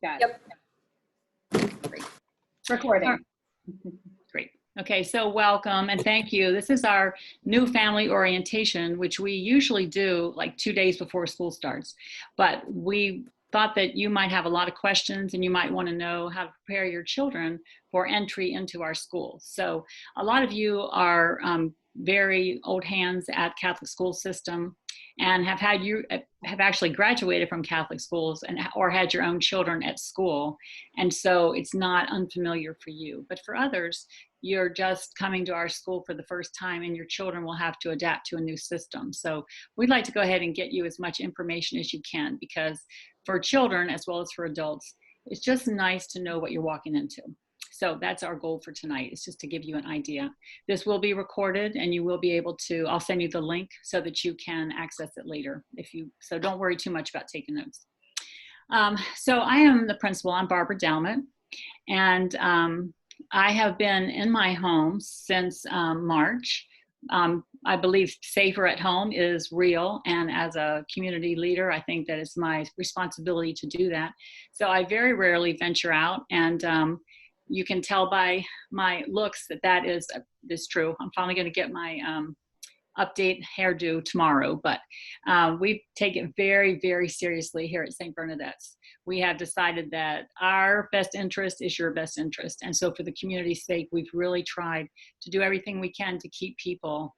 Got Yep. it. Great. Recording. All Great. Okay, so welcome and thank you. This is our new family orientation, which we usually do like 2 days before school starts. But we thought that you might have a lot of questions and you might want to know how to prepare your children for entry into our schools. So a lot of you are very old hands at Catholic school system and have actually graduated from Catholic schools or had your own children at school. And so it's not unfamiliar for you. But for others, you're just coming to our school for the first time and your children will have to adapt to a new system. So we'd like to go ahead and get you as much information as you can, because for children as well as for adults, it's just nice to know what you're walking into. So that's our goal for tonight, is just to give you an idea. This will be recorded and you will be able to, I'll send you the link so that you can access it later. So don't worry too much about taking notes. So I am the principal, I'm Barbara Dalmat, and I have been in my home since March. I believe safer at home is real, and as a community leader, I think that it's my responsibility to do that. So I very rarely venture out, and you can tell by my looks that is true. I'm finally going to get my update hairdo tomorrow, but we take it very, very seriously here at St. Bernadette's. We have decided that our best interest is your best interest. And so for the community's sake, we've really tried to do everything we can to keep people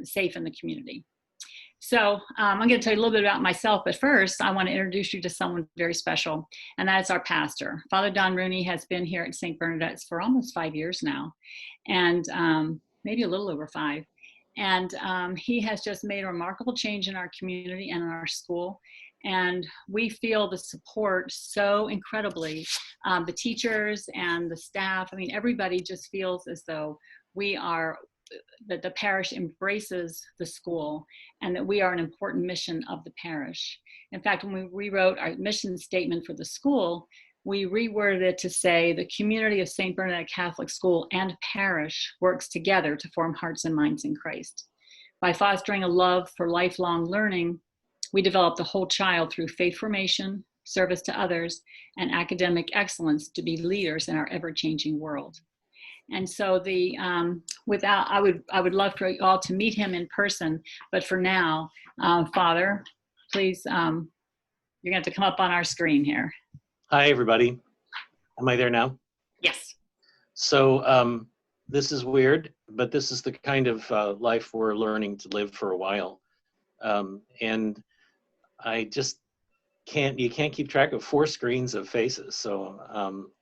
safe in the community. So I'm going to tell you a little bit about myself, but first I want to introduce you to someone very special, and that's our pastor. Father Don Rooney has been here at St. Bernadette's for almost 5 years now, and maybe a little over 5. And he has just made a remarkable change in our community and in our school. And we feel the support so incredibly. The teachers and the staff, I mean, everybody just feels as though that the parish embraces the school and that we are an important mission of the parish. In fact, when we rewrote our mission statement for the school, we reworded it to say the community of St. Bernadette Catholic School and parish works together to form hearts and minds in Christ. By fostering a love for lifelong learning, we develop the whole child through faith formation, service to others, and academic excellence to be leaders in our ever-changing world. And so I would love for you all to meet him in person, but for now, Father, please, you're going to have to come up on our screen here. Hi, everybody. Am I there now? Yes. So this is weird, but this is the kind of life we're learning to live for a while. And I just you can't keep track of 4 screens of faces. So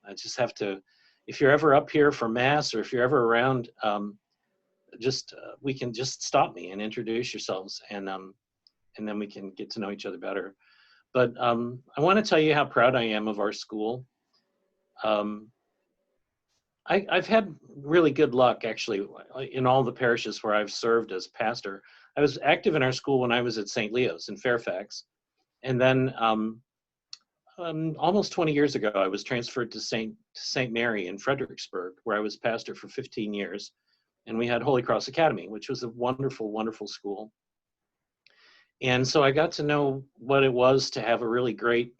I just have to, if you're ever up here for Mass or if you're ever around, we can just stop me and introduce yourselves, and then we can get to know each other better. But I want to tell you how proud I am of our school. I've had really good luck, actually, in all the parishes where I've served as pastor. I was active in our school when I was at St. Leo's in Fairfax. And then almost 20 years ago, I was transferred to St. Mary in Fredericksburg, where I was pastor for 15 years. And we had Holy Cross Academy, which was a wonderful, wonderful school. And so I got to know what it was to have a really great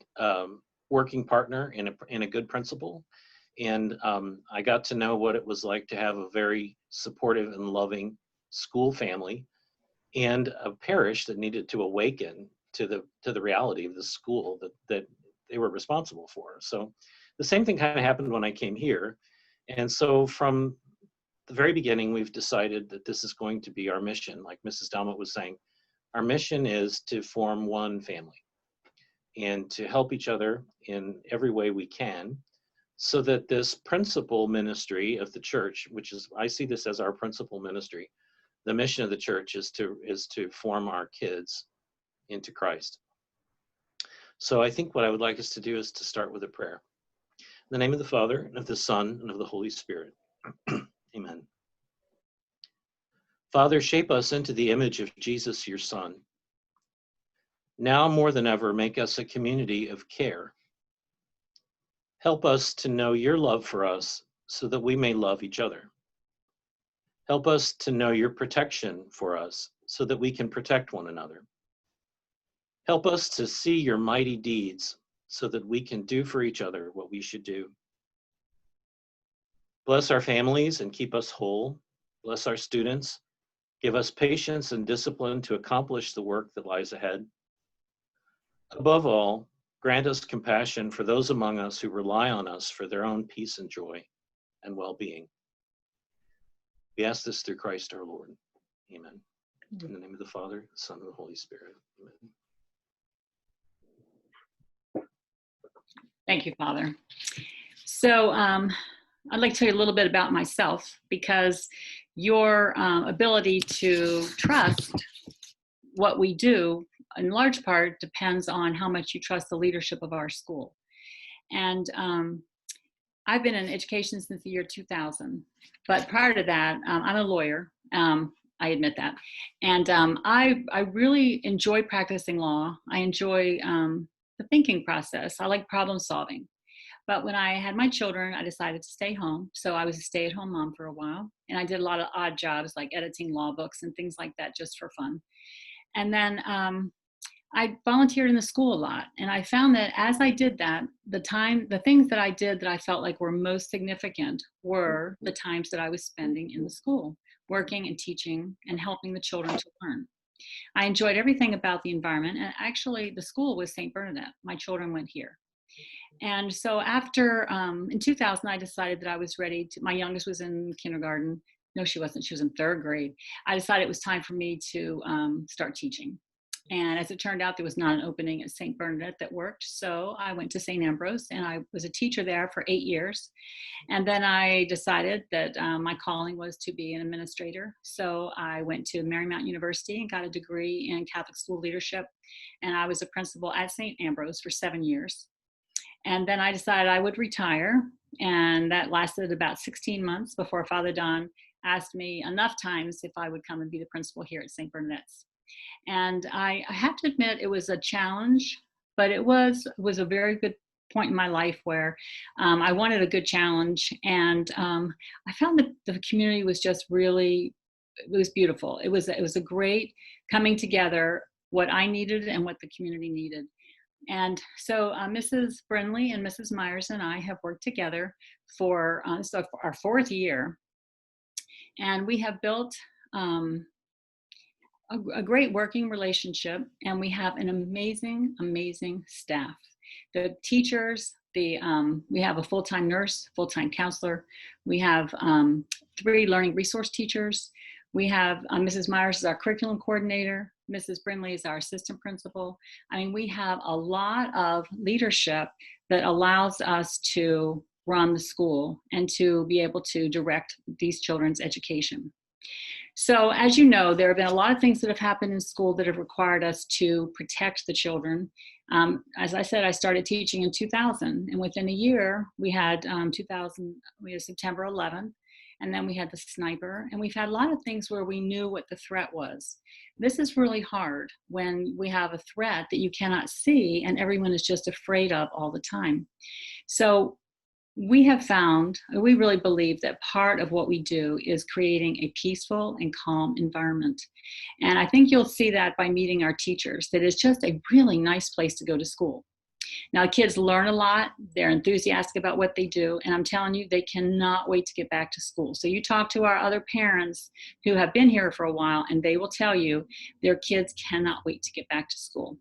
working partner and a good principal. And I got to know what it was like to have a very supportive and loving school family and a parish that needed to awaken to the reality of the school that they were responsible for. So the same thing kind of happened when I came here. And so from the very beginning, we've decided that this is going to be our mission. Like Mrs. Dalmat was saying, our mission is to form one family and to help each other in every way we can, so that this principal ministry of the church, which is, I see this as our principal ministry, the mission of the church is to form our kids into Christ. So I think what I would like us to do is to start with a prayer. In the name of the Father, and of the Son, and of the Holy Spirit. Amen. Father, shape us into the image of Jesus, your Son. Now more than ever, make us a community of care. Help us to know your love for us so that we may love each other. Help us to know your protection for us so that we can protect one another. Help us to see your mighty deeds so that we can do for each other what we should do. Bless our families and keep us whole. Bless our students. Give us patience and discipline to accomplish the work that lies ahead. Above all, grant us compassion for those among us who rely on us for their own peace and joy and well-being. We ask this through Christ our Lord. Amen. In the name of the Father, the Son, and the Holy Spirit. Amen. Thank you, Father. So I'd like to tell you a little bit about myself, because your ability to trust what we do in large part depends on how much you trust the leadership of our school. And I've been in education since the year 2000, but prior to that, I'm a lawyer. I admit that. And I really enjoy practicing law. I enjoy the thinking process. I like problem solving. But when I had my children, I decided to stay home. So I was a stay-at-home mom for a while. And I did a lot of odd jobs like editing law books and things like that just for fun. And then I volunteered in the school a lot. And I found that as I did that, the things that I did that I felt like were most significant were the times that I was spending in the school, working and teaching and helping the children to learn. I enjoyed everything about the environment. And actually the school was St. Bernadette. My children went here. And so after, in 2000, I decided that I was ready to, my youngest was in kindergarten. No, she wasn't. She was in 3rd grade. I decided it was time for me to start teaching. And as it turned out, there was not an opening at St. Bernadette that worked. So I went to St. Ambrose and I was a teacher there for 8 years. And then I decided that my calling was to be an administrator. So I went to Marymount University and got a degree in Catholic school leadership. And I was a principal at St. Ambrose for 7 years. And then I decided I would retire. And that lasted about 16 months before Father Don asked me enough times if I would come and be the principal here at St. Bernadette's. And I have to admit it was a challenge, but it was a very good point in my life where I wanted a good challenge. And I found that the community was just really, it was beautiful. It was a great coming together, what I needed and what the community needed. And so Mrs. Brindley and Mrs. Myers and I have worked together for our 4th year. And we have built a great working relationship, and we have an amazing, amazing staff. The teachers, we have a full-time nurse, full-time counselor. We have 3 learning resource teachers. We have Mrs. Myers is our curriculum coordinator. Mrs. Brindley is our assistant principal. I mean, we have a lot of leadership that allows us to run the school and to be able to direct these children's education. So as you know, there have been a lot of things that have happened in school that have required us to protect the children. As I said, I started teaching in 2000, and within a year, we had September 11th, and then we had the sniper, and we've had a lot of things where we knew what the threat was. This is really hard when we have a threat that you cannot see and everyone is just afraid of all the time. So we have found, we really believe that part of what we do is creating a peaceful and calm environment. And I think you'll see that by meeting our teachers, that it's just a really nice place to go to school. Now, kids learn a lot, they're enthusiastic about what they do, and I'm telling you, they cannot wait to get back to school. So you talk to our other parents who have been here for a while, and they will tell you their kids cannot wait to get back to school.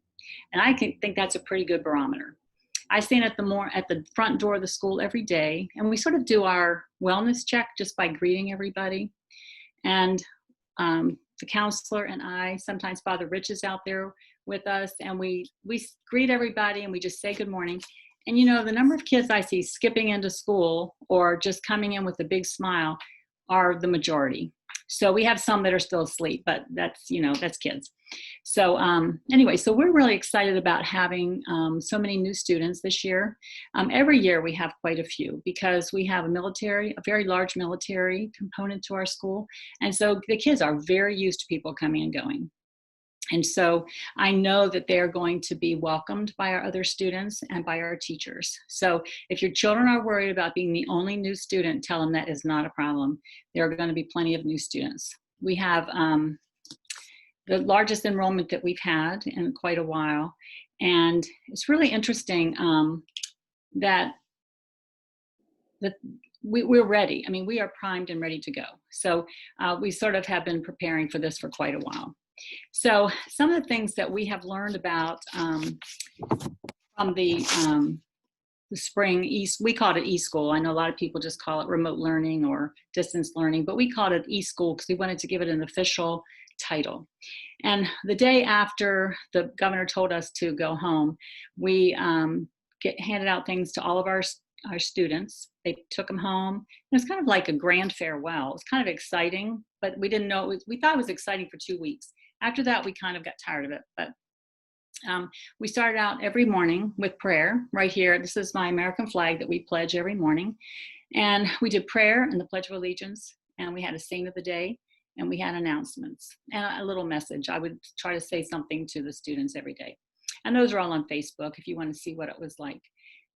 And I think that's a pretty good barometer. I stand at the front door of the school every day, and we sort of do our wellness check just by greeting everybody. And the counselor and I, sometimes Father Rich is out there with us, and we greet everybody and we just say good morning. And you know, the number of kids I see skipping into school or just coming in with a big smile are the majority. So we have some that are still asleep, but that's kids. So anyway, so we're really excited about having so many new students this year. Every year we have quite a few because we have a very large military component to our school. And so the kids are very used to people coming and going. And so I know that they're going to be welcomed by our other students and by our teachers. So if your children are worried about being the only new student, tell them that is not a problem. There are going to be plenty of new students. We have the largest enrollment that we've had in quite a while. And it's really interesting that we're ready. I mean, we are primed and ready to go. So we sort of have been preparing for this for quite a while. So some of the things that we have learned about from the spring, we called it eSchool. I know a lot of people just call it remote learning or distance learning, but we called it eSchool because we wanted to give it an official title. And the day after the governor told us to go home, we handed out things to all of our students. They took them home. It was kind of like a grand farewell. It was kind of exciting, but we didn't know we thought it was exciting for 2 weeks. After that, we kind of got tired of it, but we started out every morning with prayer right here. This is my American flag that we pledge every morning. And we did prayer and the Pledge of Allegiance, and we had a saint of the day, and we had announcements and a little message. I would try to say something to the students every day. And those are all on Facebook if you want to see what it was like.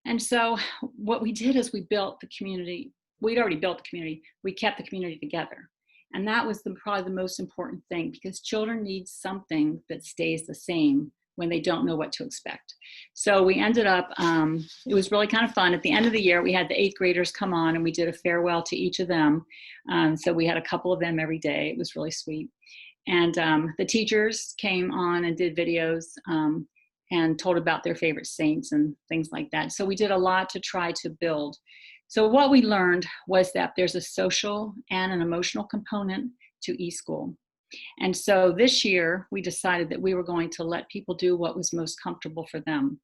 And so what we did is we built the community. We'd already built the community. We kept the community together. And that was probably the most important thing, because children need something that stays the same when they don't know what to expect. So we ended up, it was really kind of fun. At the end of the year, we had the 8th graders come on and we did a farewell to each of them. So we had a couple of them every day. It was really sweet. And the teachers came on and did videos and told about their favorite saints and things like that. So we did a lot to try to build. So what we learned was that there's a social and an emotional component to eSchool. And so this year, we decided that we were going to let people do what was most comfortable for them.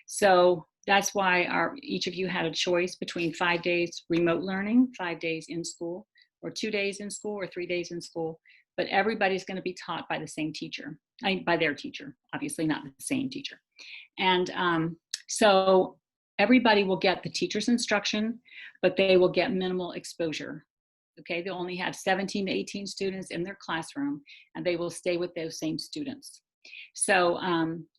So that's why each of you had a choice between 5 days remote learning, 5 days in school, or 2 days in school, or 3 days in school. But everybody's going to be taught by the same teacher, by their teacher, obviously not the same teacher. And so everybody will get the teacher's instruction, but they will get minimal exposure. Okay, they'll only have 17 to 18 students in their classroom, and they will stay with those same students. So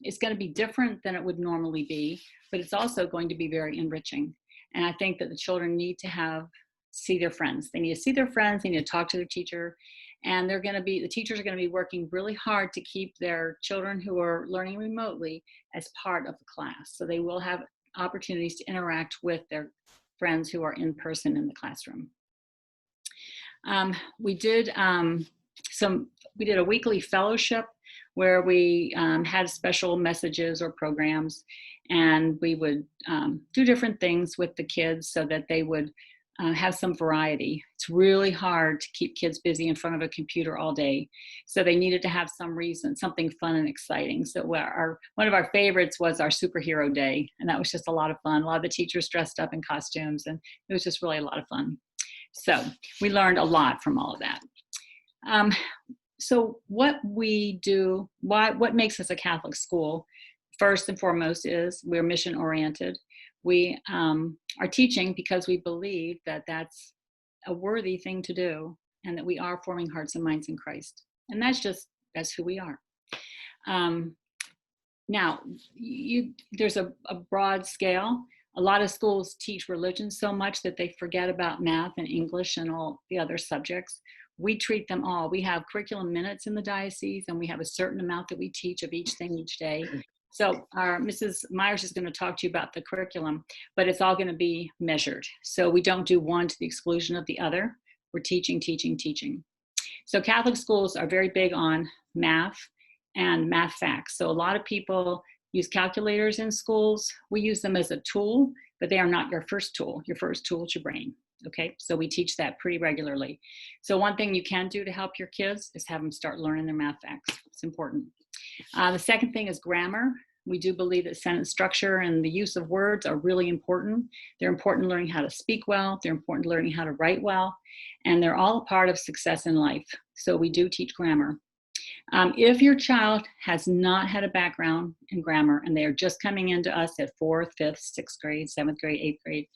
it's going to be different than it would normally be, but it's also going to be very enriching. And I think that the children need to see their friends. They need to see their friends, they need to talk to their teacher, and the teachers are going to be working really hard to keep their children who are learning remotely as part of the class. So they will have opportunities to interact with their friends who are in person in the classroom. We did a weekly fellowship where we had special messages or programs, and we would do different things with the kids so that they would have some variety. It's really hard to keep kids busy in front of a computer all day, so they needed to have some reason, something fun and exciting. So one of our favorites was our superhero day, and that was just a lot of fun. A lot of the teachers dressed up in costumes, and it was just really a lot of fun. So we learned a lot from all of that. So what we do, what makes us a Catholic school, first and foremost, is we're mission oriented. We are teaching because we believe that that's a worthy thing to do, and that we are forming hearts and minds in Christ. And that's who we are. Now, there's a broad scale. A lot of schools teach religion so much that they forget about math and English and all the other subjects. We treat them all. We have curriculum minutes in the diocese, and we have a certain amount that we teach of each thing each day. So Mrs. Myers is going to talk to you about the curriculum, but it's all going to be measured. So we don't do one to the exclusion of the other. We're teaching, teaching, teaching. So Catholic schools are very big on math and math facts. So a lot of people use calculators in schools. We use them as a tool, but they are not your first tool. Your first tool is your brain. Okay, so we teach that pretty regularly. So one thing you can do to help your kids is have them start learning their math facts. It's important. The second thing is grammar. We do believe that sentence structure and the use of words are really important. They're important learning how to speak well. They're important learning how to write well. And they're all a part of success in life. So we do teach grammar. If your child has not had a background in grammar and they are just coming into us at 4th, 5th, 6th grade, 7th grade, 8th grade,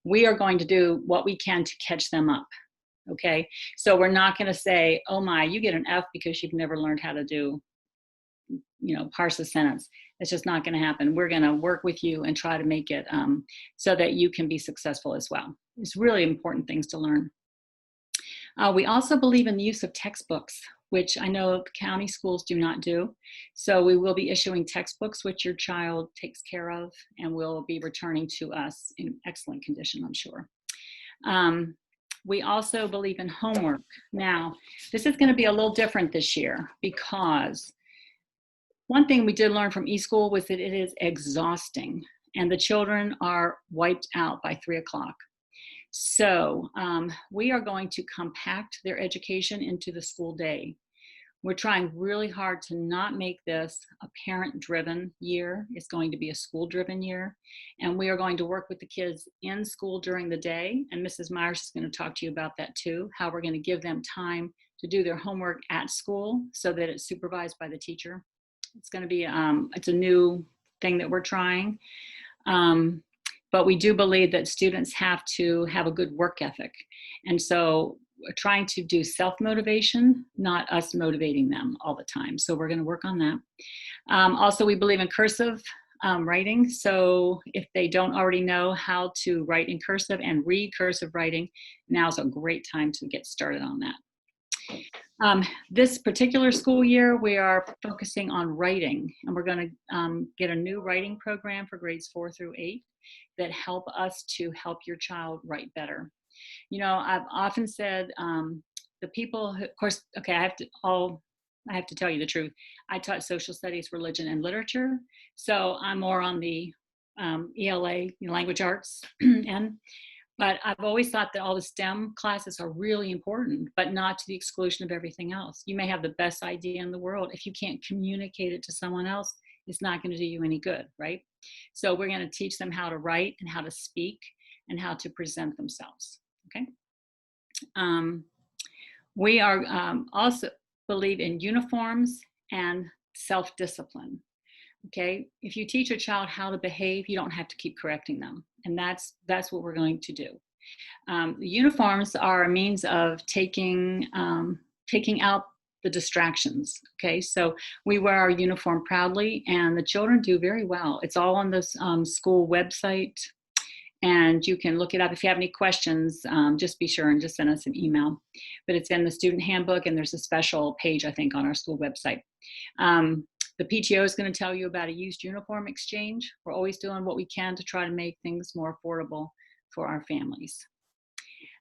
we are going to do what we can to catch them up. Okay, so we're not going to say, oh my, you get an F because you've never learned how to do, parse a sentence. It's just not going to happen. We're going to work with you and try to make it so that you can be successful as well. It's really important things to learn. We also believe in the use of textbooks. which I know county schools do not do. So we will be issuing textbooks, which your child takes care of, and will be returning to us in excellent condition, I'm sure. We also believe in homework. Now, this is going to be a little different this year, because one thing we did learn from eSchool was that it is exhausting, and the children are wiped out by 3 o'clock. So we are going to compact their education into the school day. We're trying really hard to not make this a parent-driven year. It's going to be a school-driven year. And we are going to work with the kids in school during the day. And Mrs. Myers is going to talk to you about that too, how we're going to give them time to do their homework at school so that it's supervised by the teacher. It's going to be, it's a new thing that we're trying. But we do believe that students have to have a good work ethic. And so we're trying to do self-motivation, not us motivating them all the time. So we're going to work on that. Also, we believe in cursive writing. So if they don't already know how to write in cursive and read cursive writing, now's a great time to get started on that. This particular school year, we are focusing on writing, and we're going to get a new writing program for grades 4 through 8 that help us to help your child write better. You know, I've often said the people who, of course, okay, I have to tell you the truth. I taught social studies, religion, and literature. So I'm more on the ELA, language arts end. But I've always thought that all the STEM classes are really important, but not to the exclusion of everything else. You may have the best idea in the world. If you can't communicate it to someone else, it's not going to do you any good, right? So we're going to teach them how to write and how to speak and how to present themselves, okay? We are also believe in uniforms and self-discipline, okay? If you teach a child how to behave, you don't have to keep correcting them. And that's what we're going to do. The uniforms are a means of taking out the distractions, okay? So we wear our uniform proudly, and the children do very well. It's all on this school website, and you can look it up. If you have any questions, just be sure and just send us an email. But it's in the student handbook, and there's a special page, I think, on our school website. The PTO is going to tell you about a used uniform exchange. We're always doing what we can to try to make things more affordable for our families.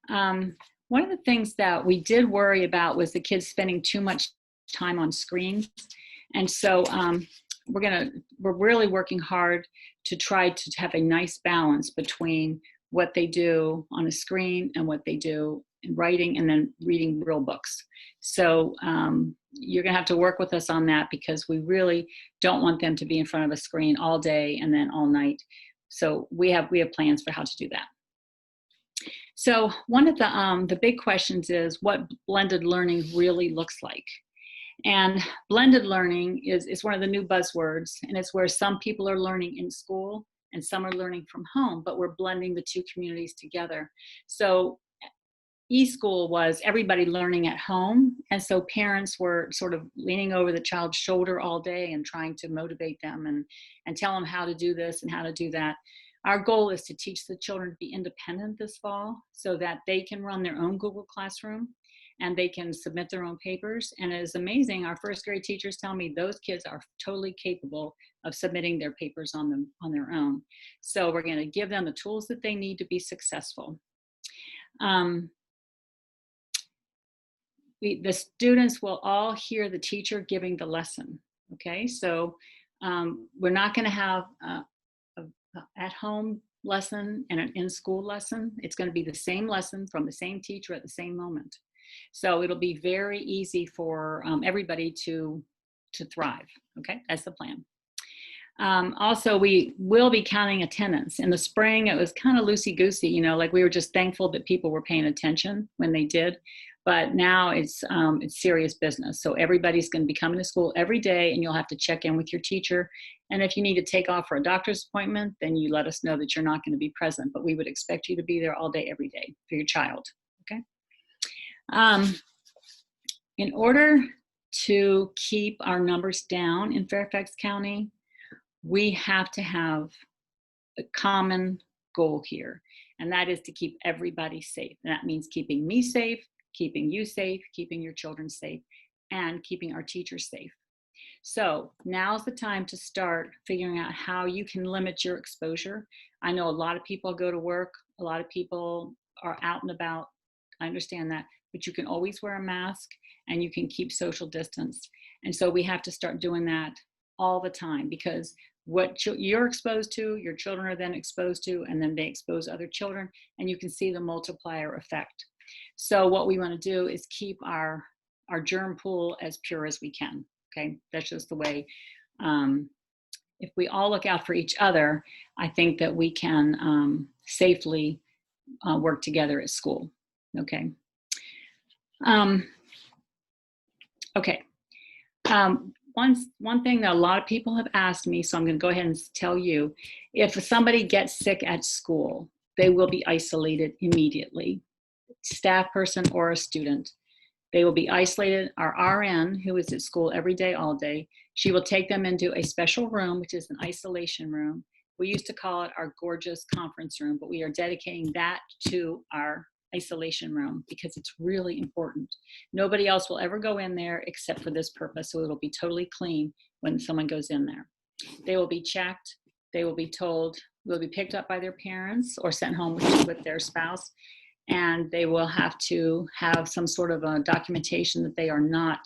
One of the things that we did worry about was the kids spending too much time on screens. And so we're really working hard to try to have a nice balance between what they do on a screen and what they do in writing and then reading real books. So you're gonna have to work with us on that, because we really don't want them to be in front of a screen all day and then all night. So we have plans for how to do that. So one of the big questions is what blended learning really looks like. And blended learning is one of the new buzzwords, and it's where some people are learning in school and some are learning from home, but we're blending the two communities together. So eSchool was everybody learning at home, and so parents were sort of leaning over the child's shoulder all day and trying to motivate them and tell them how to do this and how to do that. Our goal is to teach the children to be independent this fall so that they can run their own Google Classroom and they can submit their own papers. And it is amazing, our first grade teachers tell me those kids are totally capable of submitting their papers on their own. So we're gonna give them the tools that they need to be successful. The students will all hear the teacher giving the lesson, okay? So we're not gonna have a at-home lesson and an in-school lesson. It's gonna be the same lesson from the same teacher at the same moment. So it'll be very easy for everybody to thrive, okay? That's the plan. Also, we will be counting attendance. In the spring, it was kind of loosey-goosey, like we were just thankful that people were paying attention when they did. But now it's serious business. So everybody's going to be coming to school every day, and you'll have to check in with your teacher. And if you need to take off for a doctor's appointment, then you let us know that you're not going to be present. But we would expect you to be there all day, every day for your child, okay? In order to keep our numbers down in Fairfax County, we have to have a common goal here, and that is to keep everybody safe. And that means keeping me safe, keeping you safe, keeping your children safe, and keeping our teachers safe. So now's the time to start figuring out how you can limit your exposure. I know a lot of people go to work, a lot of people are out and about. I understand that, but you can always wear a mask and you can keep social distance. And so we have to start doing that all the time, because what you're exposed to, your children are then exposed to, and then they expose other children, and you can see the multiplier effect. So what we want to do is keep our germ pool as pure as we can. Okay, that's just the way. If we all look out for each other, I think that we can safely work together at school. Okay. Okay. One thing that a lot of people have asked me, so I'm going to go ahead and tell you, if somebody gets sick at school, they will be isolated immediately, staff person or a student. They will be isolated. Our RN, who is at school every day, all day, she will take them into a special room, which is an isolation room. We used to call it our gorgeous conference room, but we are dedicating that to our isolation room because it's really important. Nobody else will ever go in there except for this purpose, so it'll be totally clean when someone goes in there. They will be checked. They will be told, will be picked up by their parents or sent home with their spouse, and they will have to have some sort of a documentation that they are not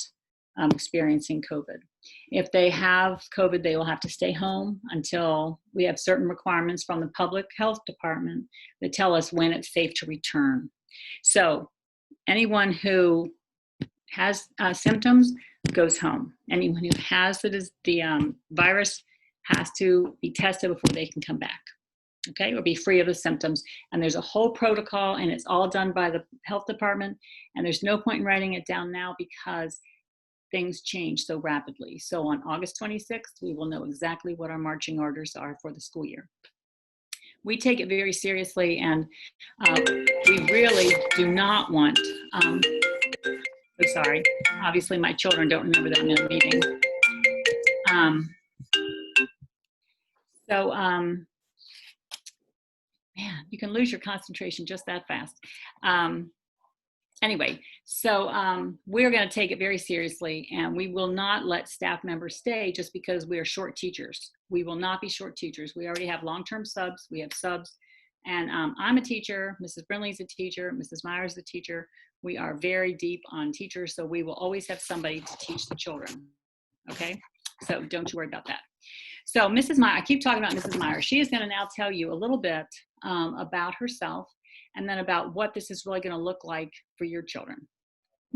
experiencing COVID. If they have COVID, they will have to stay home until we have certain requirements from the public health department that tell us when it's safe to return. So anyone who has symptoms goes home. Anyone who has the virus has to be tested before they can come back. Okay, or be free of the symptoms. And there's a whole protocol, and it's all done by the health department. And there's no point in writing it down now because things change so rapidly. So on August 26th, we will know exactly what our marching orders are for the school year. We take it very seriously, and we really do not want, I'm sorry, obviously my children don't remember that in a meeting. Man, you can lose your concentration just that fast. Anyway, so we're going to take it very seriously, and we will not let staff members stay just because we are short teachers. We will not be short teachers. We already have long-term subs. We have subs, and I'm a teacher. Mrs. Brinley's a teacher. Mrs. Myers is a teacher. We are very deep on teachers, so we will always have somebody to teach the children. Okay, so don't you worry about that. So Mrs. Myers, I keep talking about Mrs. Myers. She is going to now tell you a little bit about herself, and then about what this is really going to look like for your children.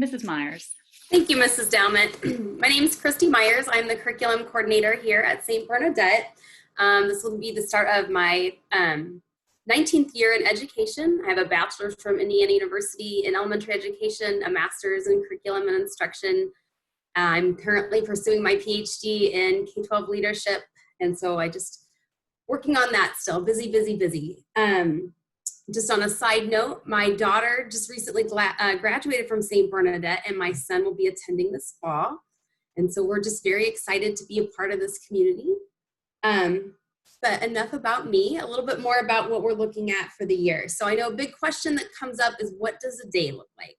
Mrs. Myers. Thank you, Mrs. Dowmett. My name is Christy Myers. I'm the curriculum coordinator here at St. Bernadette. This will be the start of my 19th year in education. I have a bachelor's from Indiana University in elementary education, a master's in curriculum and instruction. I'm currently pursuing my PhD in K-12 leadership, and so I just working on that still, busy, busy, busy. Just on a side note, my daughter just recently graduated from St. Bernadette, and my son will be attending this fall. And so we're just very excited to be a part of this community. But enough about me, a little bit more about what we're looking at for the year. So I know a big question that comes up is, what does a day look like?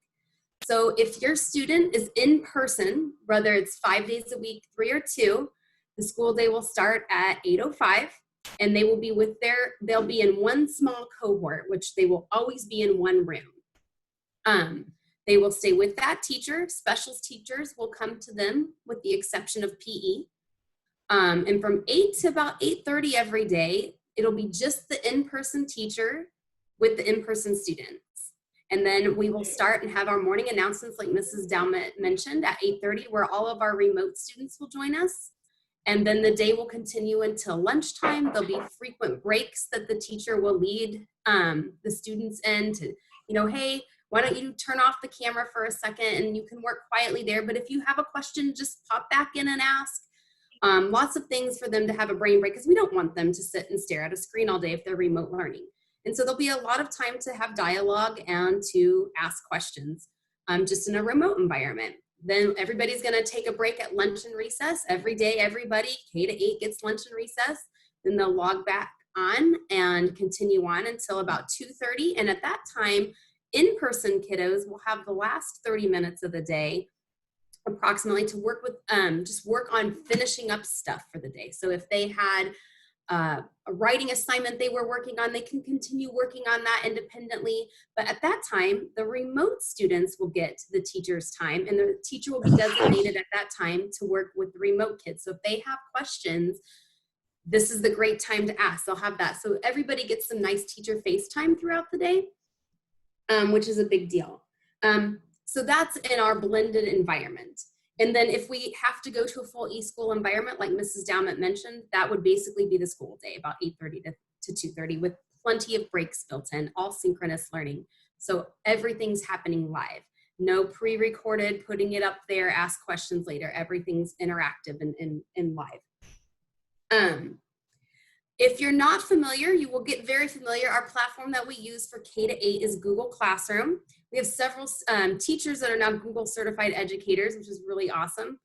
So if your student is in person, whether it's 5 days a week, 3 or 2, the school day will start at 8:05. And they will be they'll be in one small cohort, which they will always be in one room. They will stay with that teacher. Specials teachers will come to them with the exception of PE. And from 8 to about 8:30 every day, it'll be just the in-person teacher with the in-person students. And then we will start and have our morning announcements like Mrs. Dowmett mentioned at 8:30, where all of our remote students will join us. And then the day will continue until lunchtime. There'll be frequent breaks that the teacher will lead the students in to, hey, why don't you turn off the camera for a second and you can work quietly there. But if you have a question, just pop back in and ask. Lots of things for them to have a brain break, because we don't want them to sit and stare at a screen all day if they're remote learning. And so there'll be a lot of time to have dialogue and to ask questions just in a remote environment. Then everybody's going to take a break at lunch and recess. Every day, everybody, K to 8 gets lunch and recess. Then they'll log back on and continue on until about 2:30. And at that time, in-person kiddos will have the last 30 minutes of the day approximately to work with, just work on finishing up stuff for the day. So if they had a writing assignment they were working on, they can continue working on that independently. But at that time, the remote students will get the teacher's time, and the teacher will be designated at that time to work with the remote kids. So if they have questions, this is the great time to ask. They'll have that. So everybody gets some nice teacher FaceTime throughout the day, which is a big deal. So that's in our blended environment. And then if we have to go to a full e-school environment, like Mrs. Dowmett mentioned, that would basically be the school day, about 8:30 to 2:30, with plenty of breaks built in, all synchronous learning. So everything's happening live. No pre-recorded, putting it up there, ask questions later. Everything's interactive and live. If you're not familiar, you will get very familiar. Our platform that we use for K-8 is Google Classroom. We have several teachers that are now Google certified educators, which is really awesome.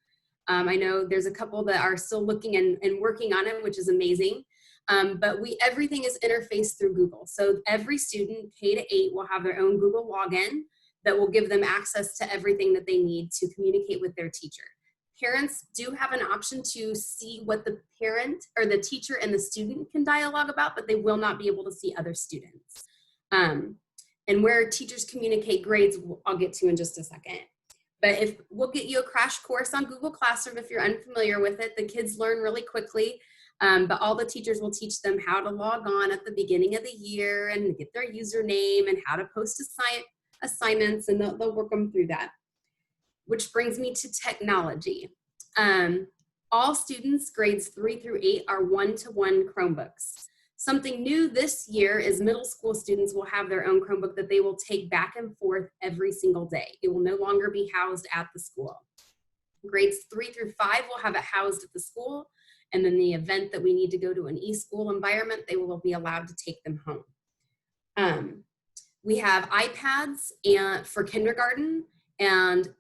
I know there's a couple that are still looking and working on it, which is amazing. But everything is interfaced through Google. So every student, K-8, will have their own Google login that will give them access to everything that they need to communicate with their teacher. Parents do have an option to see what the parent or the teacher and the student can dialogue about, but they will not be able to see other students. And where teachers communicate grades, I'll get to in just a second. But we'll get you a crash course on Google Classroom if you're unfamiliar with it. The kids learn really quickly, but all the teachers will teach them how to log on at the beginning of the year and get their username and how to post assignments, and they'll work them through that. Which brings me to technology. All students, grades 3 through 8, are one-to-one Chromebooks. Something new this year is middle school students will have their own Chromebook that they will take back and forth every single day. It will no longer be housed at the school. Grades 3 through 5 will have it housed at the school, and then the event that we need to go to an e-school environment, they will be allowed to take them home. We have iPads for kindergarten and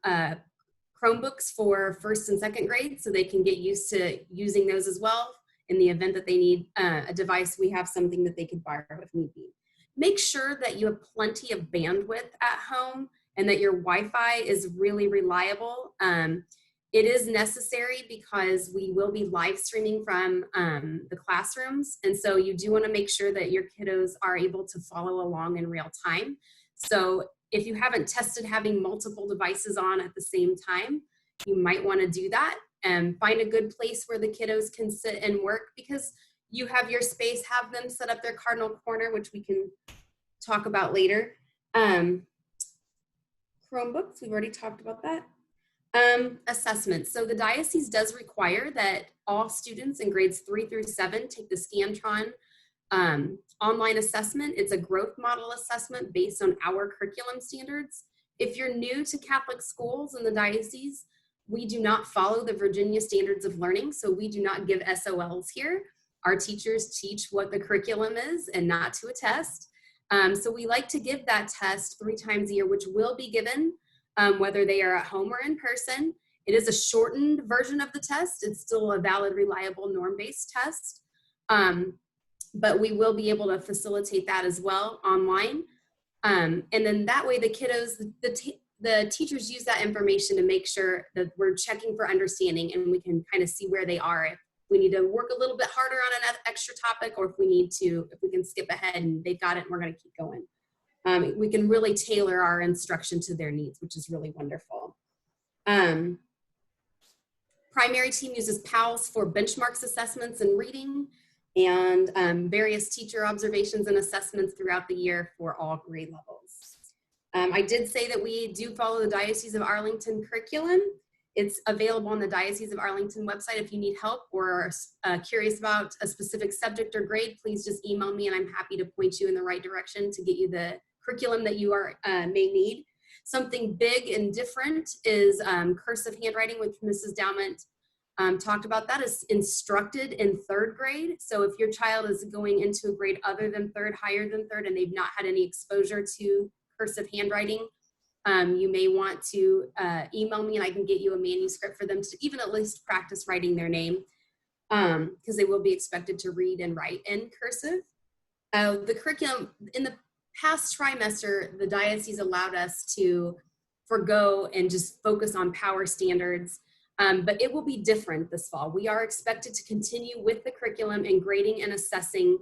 Chromebooks for 1st and 2nd grade, so they can get used to using those as well. In the event that they need a device, we have something that they could borrow if need be. Make sure that you have plenty of bandwidth at home and that your Wi-Fi is really reliable. It is necessary because we will be live streaming from the classrooms, and so you do want to make sure that your kiddos are able to follow along in real time. So if you haven't tested having multiple devices on at the same time, you might want to do that and find a good place where the kiddos can sit and work, because you have your space. Have them set up their cardinal corner, which we can talk about later. Chromebooks, we've already talked about that. Assessments. So the diocese does require that all students in grades 3 through 7 take the Scantron online assessment. It's a growth model assessment based on our curriculum standards. If you're new to Catholic schools in the diocese, we do not follow the Virginia Standards of Learning, so we do not give SOLs here. Our teachers teach what the curriculum is and not to a test. So we like to give that test 3 times a year, which will be given whether they are at home or in person. It is a shortened version of the test. It's still a valid, reliable, norm-based test. But we will be able to facilitate that as well online. And then that way the kiddos, the teachers use that information to make sure that we're checking for understanding, and we can kind of see where they are. If we need to work a little bit harder on an extra topic, or if we can skip ahead and they've got it and we're going to keep going. We can really tailor our instruction to their needs, which is really wonderful. Primary team uses PALS for benchmarks assessments and reading, and various teacher observations and assessments throughout the year for all grade levels. I did say that we do follow the Diocese of Arlington curriculum. It's available on the Diocese of Arlington website. If you need help or are curious about a specific subject or grade, please just email me and I'm happy to point you in the right direction to get you the curriculum that you may need. Something big and different is cursive handwriting, which Mrs. Dowmett talked about. That is instructed in 3rd grade. So if your child is going into a grade other than 3rd, higher than 3rd, and they've not had any exposure to cursive handwriting, you may want to email me and I can get you a manuscript for them to even at least practice writing their name, because they will be expected to read and write in cursive. The curriculum, in the past trimester, the diocese allowed us to forgo and just focus on power standards. But it will be different this fall. We are expected to continue with the curriculum and grading and assessing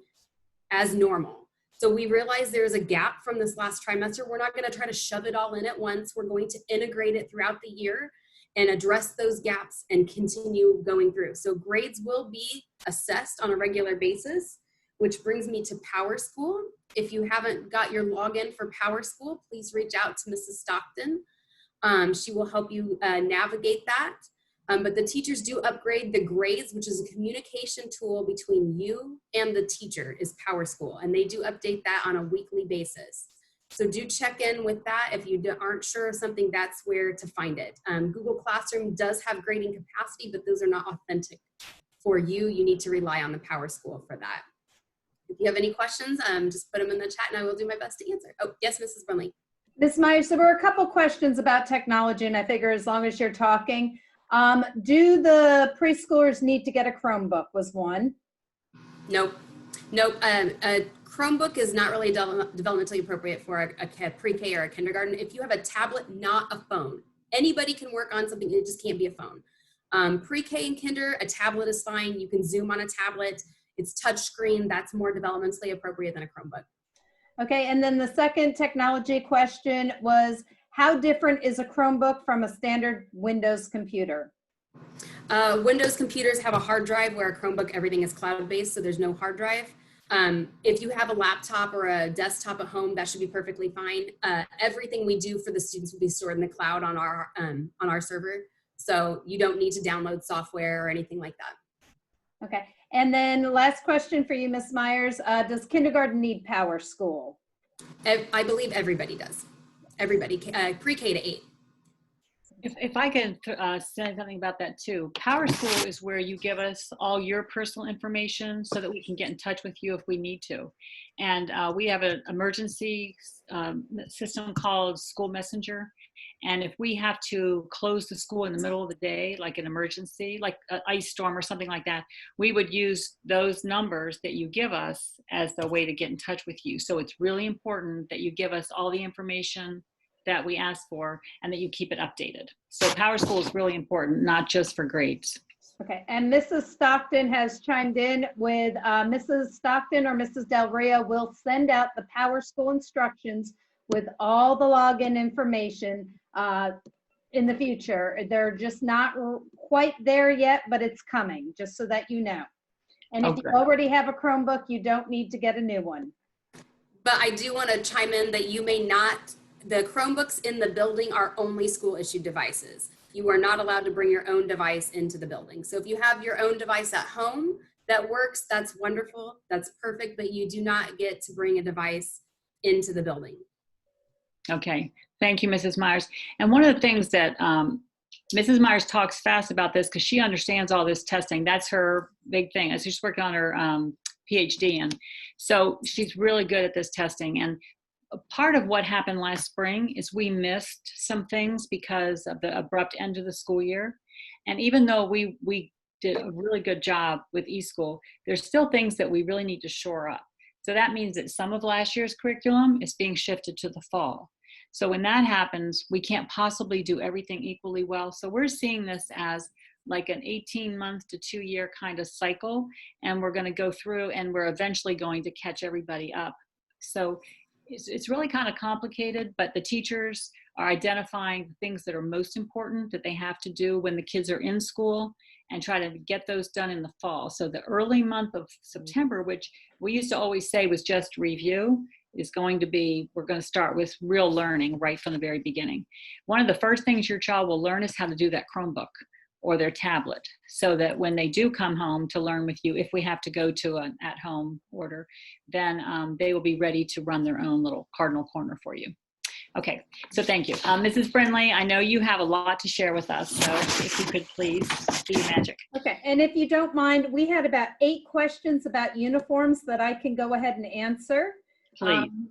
as normal. So we realize there's a gap from this last trimester. We're not going to try to shove it all in at once. We're going to integrate it throughout the year and address those gaps and continue going through. So grades will be assessed on a regular basis, which brings me to PowerSchool. If you haven't got your login for PowerSchool, please reach out to Mrs. Stockton. She will help you navigate that. But the teachers do upgrade the grades, which is a communication tool between you and the teacher, is PowerSchool. And they do update that on a weekly basis. So do check in with that. If you aren't sure of something, that's where to find it. Google Classroom does have grading capacity, but those are not authentic for you. You need to rely on the PowerSchool for that. If you have any questions, just put them in the chat and I will do my best to answer. Oh, yes, Mrs. Brumley. Ms. Myers, there were a couple questions about technology, and I figure as long as you're talking, do the preschoolers need to get a Chromebook was one. Nope. Nope. A Chromebook is not really developmentally appropriate for a pre-K or a kindergarten. If you have a tablet, not a phone. Anybody can work on something, it just can't be a phone. Pre-K and kinder, a tablet is fine. You can Zoom on a tablet. It's touch screen. That's more developmentally appropriate than a Chromebook. Okay, and then the second technology question was, how different is a Chromebook from a standard Windows computer? Windows computers have a hard drive, where a Chromebook, everything is cloud-based, so there's no hard drive. If you have a laptop or a desktop at home, that should be perfectly fine. Everything we do for the students will be stored in the cloud on our server, so you don't need to download software or anything like that. Okay, and then last question for you, Ms. Myers. Does kindergarten need PowerSchool? I believe everybody does. Everybody, pre-K to 8. If I can say something about that too, PowerSchool is where you give us all your personal information so that we can get in touch with you if we need to. And we have an emergency system called School Messenger. And if we have to close the school in the middle of the day, like an emergency, like an ice storm or something like that, we would use those numbers that you give us as the way to get in touch with you. So it's really important that you give us all the information that we ask for and that you keep it updated. So PowerSchool is really important, not just for grades. Okay, and Mrs. Stockton has chimed in with Mrs. Stockton or Mrs. Del Rio will send out the PowerSchool instructions with all the login information in the future. They're just not quite there yet, but it's coming, just so that you know. And if you already have a Chromebook, you don't need to get a new one. But I do want to chime in that you may not, the Chromebooks in the building are only school issued devices. You are not allowed to bring your own device into the building. So if you have your own device at home that works, that's wonderful, that's perfect, but you do not get to bring a device into the building. Okay, thank you, Mrs. Myers. And one of the things that Mrs. Myers talks fast about this because she understands all this testing. That's her big thing. She's working on her PhD, and so she's really good at this testing. And part of what happened last spring is we missed some things because of the abrupt end of the school year. And even though we did a really good job with eSchool, there's still things that we really need to shore up. So that means that some of last year's curriculum is being shifted to the fall. So when that happens, we can't possibly do everything equally well. So we're seeing this as like an 18-month to 2-year kind of cycle, and we're going to go through and we're eventually going to catch everybody up. So it's really kind of complicated, but the teachers are identifying the things that are most important that they have to do when the kids are in school and try to get those done in the fall. So the early month of September, which we used to always say was just review, is going to be, we're going to start with real learning right from the very beginning. One of the first things your child will learn is how to do that Chromebook or their tablet, so that when they do come home to learn with you, if we have to go to an at-home order, then they will be ready to run their own little Cardinal Corner for you. Okay, so thank you. Mrs. Brindley, I know you have a lot to share with us, so if you could please do your magic. Okay, and if you don't mind, we had about 8 questions about uniforms that I can go ahead and answer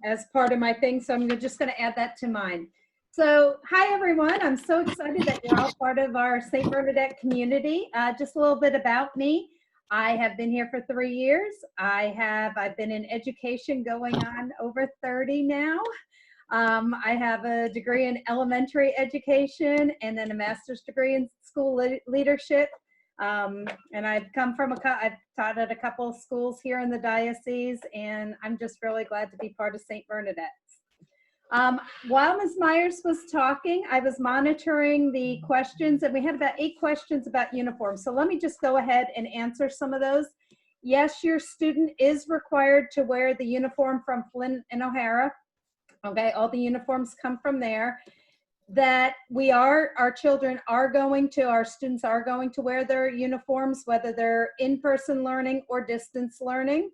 as part of my thing, so I'm just going to add that to mine. So, hi everyone, I'm so excited that you're all part of our St. Bernadette community. Just a little bit about me. I have been here for 3 years. I've been in education going on over 30 now. I have a degree in elementary education and then a master's degree in school leadership. And I've come from I've taught at a couple of schools here in the diocese, and I'm just really glad to be part of St. Bernadette's. While Ms. Myers was talking, I was monitoring the questions, and we had about 8 questions about uniforms. So let me just go ahead and answer some of those. Yes, your student is required to wear the uniform from Flint and O'Hara. Okay, all the uniforms come from there. That our children are going to, our students are going to wear their uniforms, whether they're in-person learning or distance learning.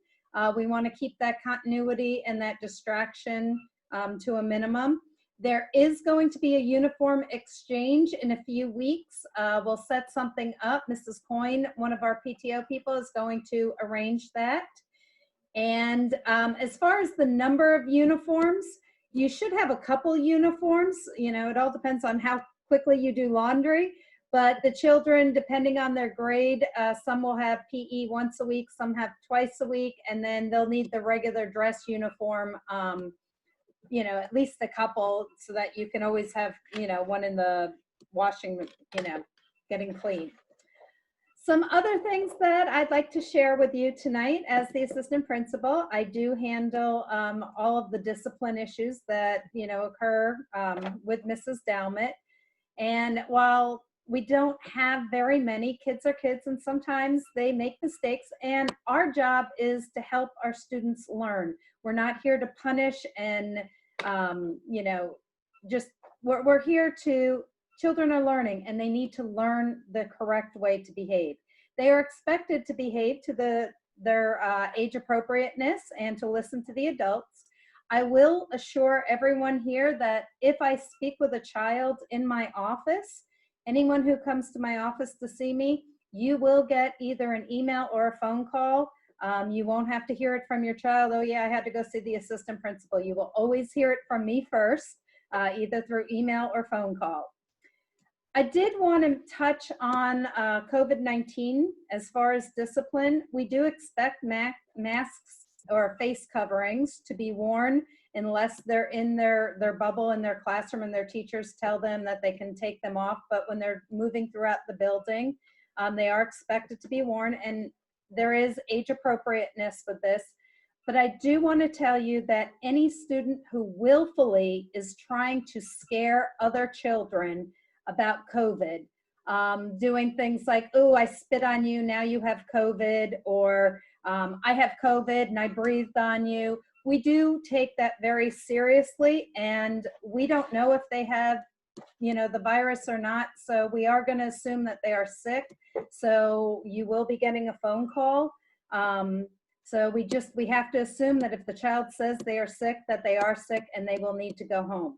We want to keep that continuity and that distraction to a minimum. There is going to be a uniform exchange in a few weeks. We'll set something up. Mrs. Coyne, one of our PTO people, is going to arrange that. And as far as the number of uniforms, you should have a couple uniforms. You know, it all depends on how quickly you do laundry. But the children, depending on their grade, some will have PE once a week, some have twice a week, and then they'll need the regular dress uniform, you know, at least a couple, so that you can always have, you know, one in the washing, you know, getting clean. Some other things that I'd like to share with you tonight as the assistant principal. I do handle all of the discipline issues that, you know, occur with Mrs. Dalmett. And while we don't have very many, kids are kids, and sometimes they make mistakes, and our job is to help our students learn. We're not here to punish and, you know, just, we're here to, children are learning, and they need to learn the correct way to behave. They are expected to behave to their age appropriateness and to listen to the adults. I will assure everyone here that if I speak with a child in my office, anyone who comes to my office to see me, you will get either an email or a phone call. You won't have to hear it from your child, oh yeah, I had to go see the assistant principal. You will always hear it from me first, either through email or phone call. I did want to touch on COVID-19 as far as discipline. We do expect masks or face coverings to be worn unless they're in their bubble in their classroom and their teachers tell them that they can take them off. But when they're moving throughout the building, they are expected to be worn, and there is age appropriateness with this. But I do want to tell you that any student who willfully is trying to scare other children about COVID, doing things like, oh, I spit on you, now you have COVID, or I have COVID and I breathed on you. We do take that very seriously, and we don't know if they have, you know, the virus or not. So we are going to assume that they are sick. So you will be getting a phone call. So we have to assume that if the child says they are sick, that they are sick and they will need to go home.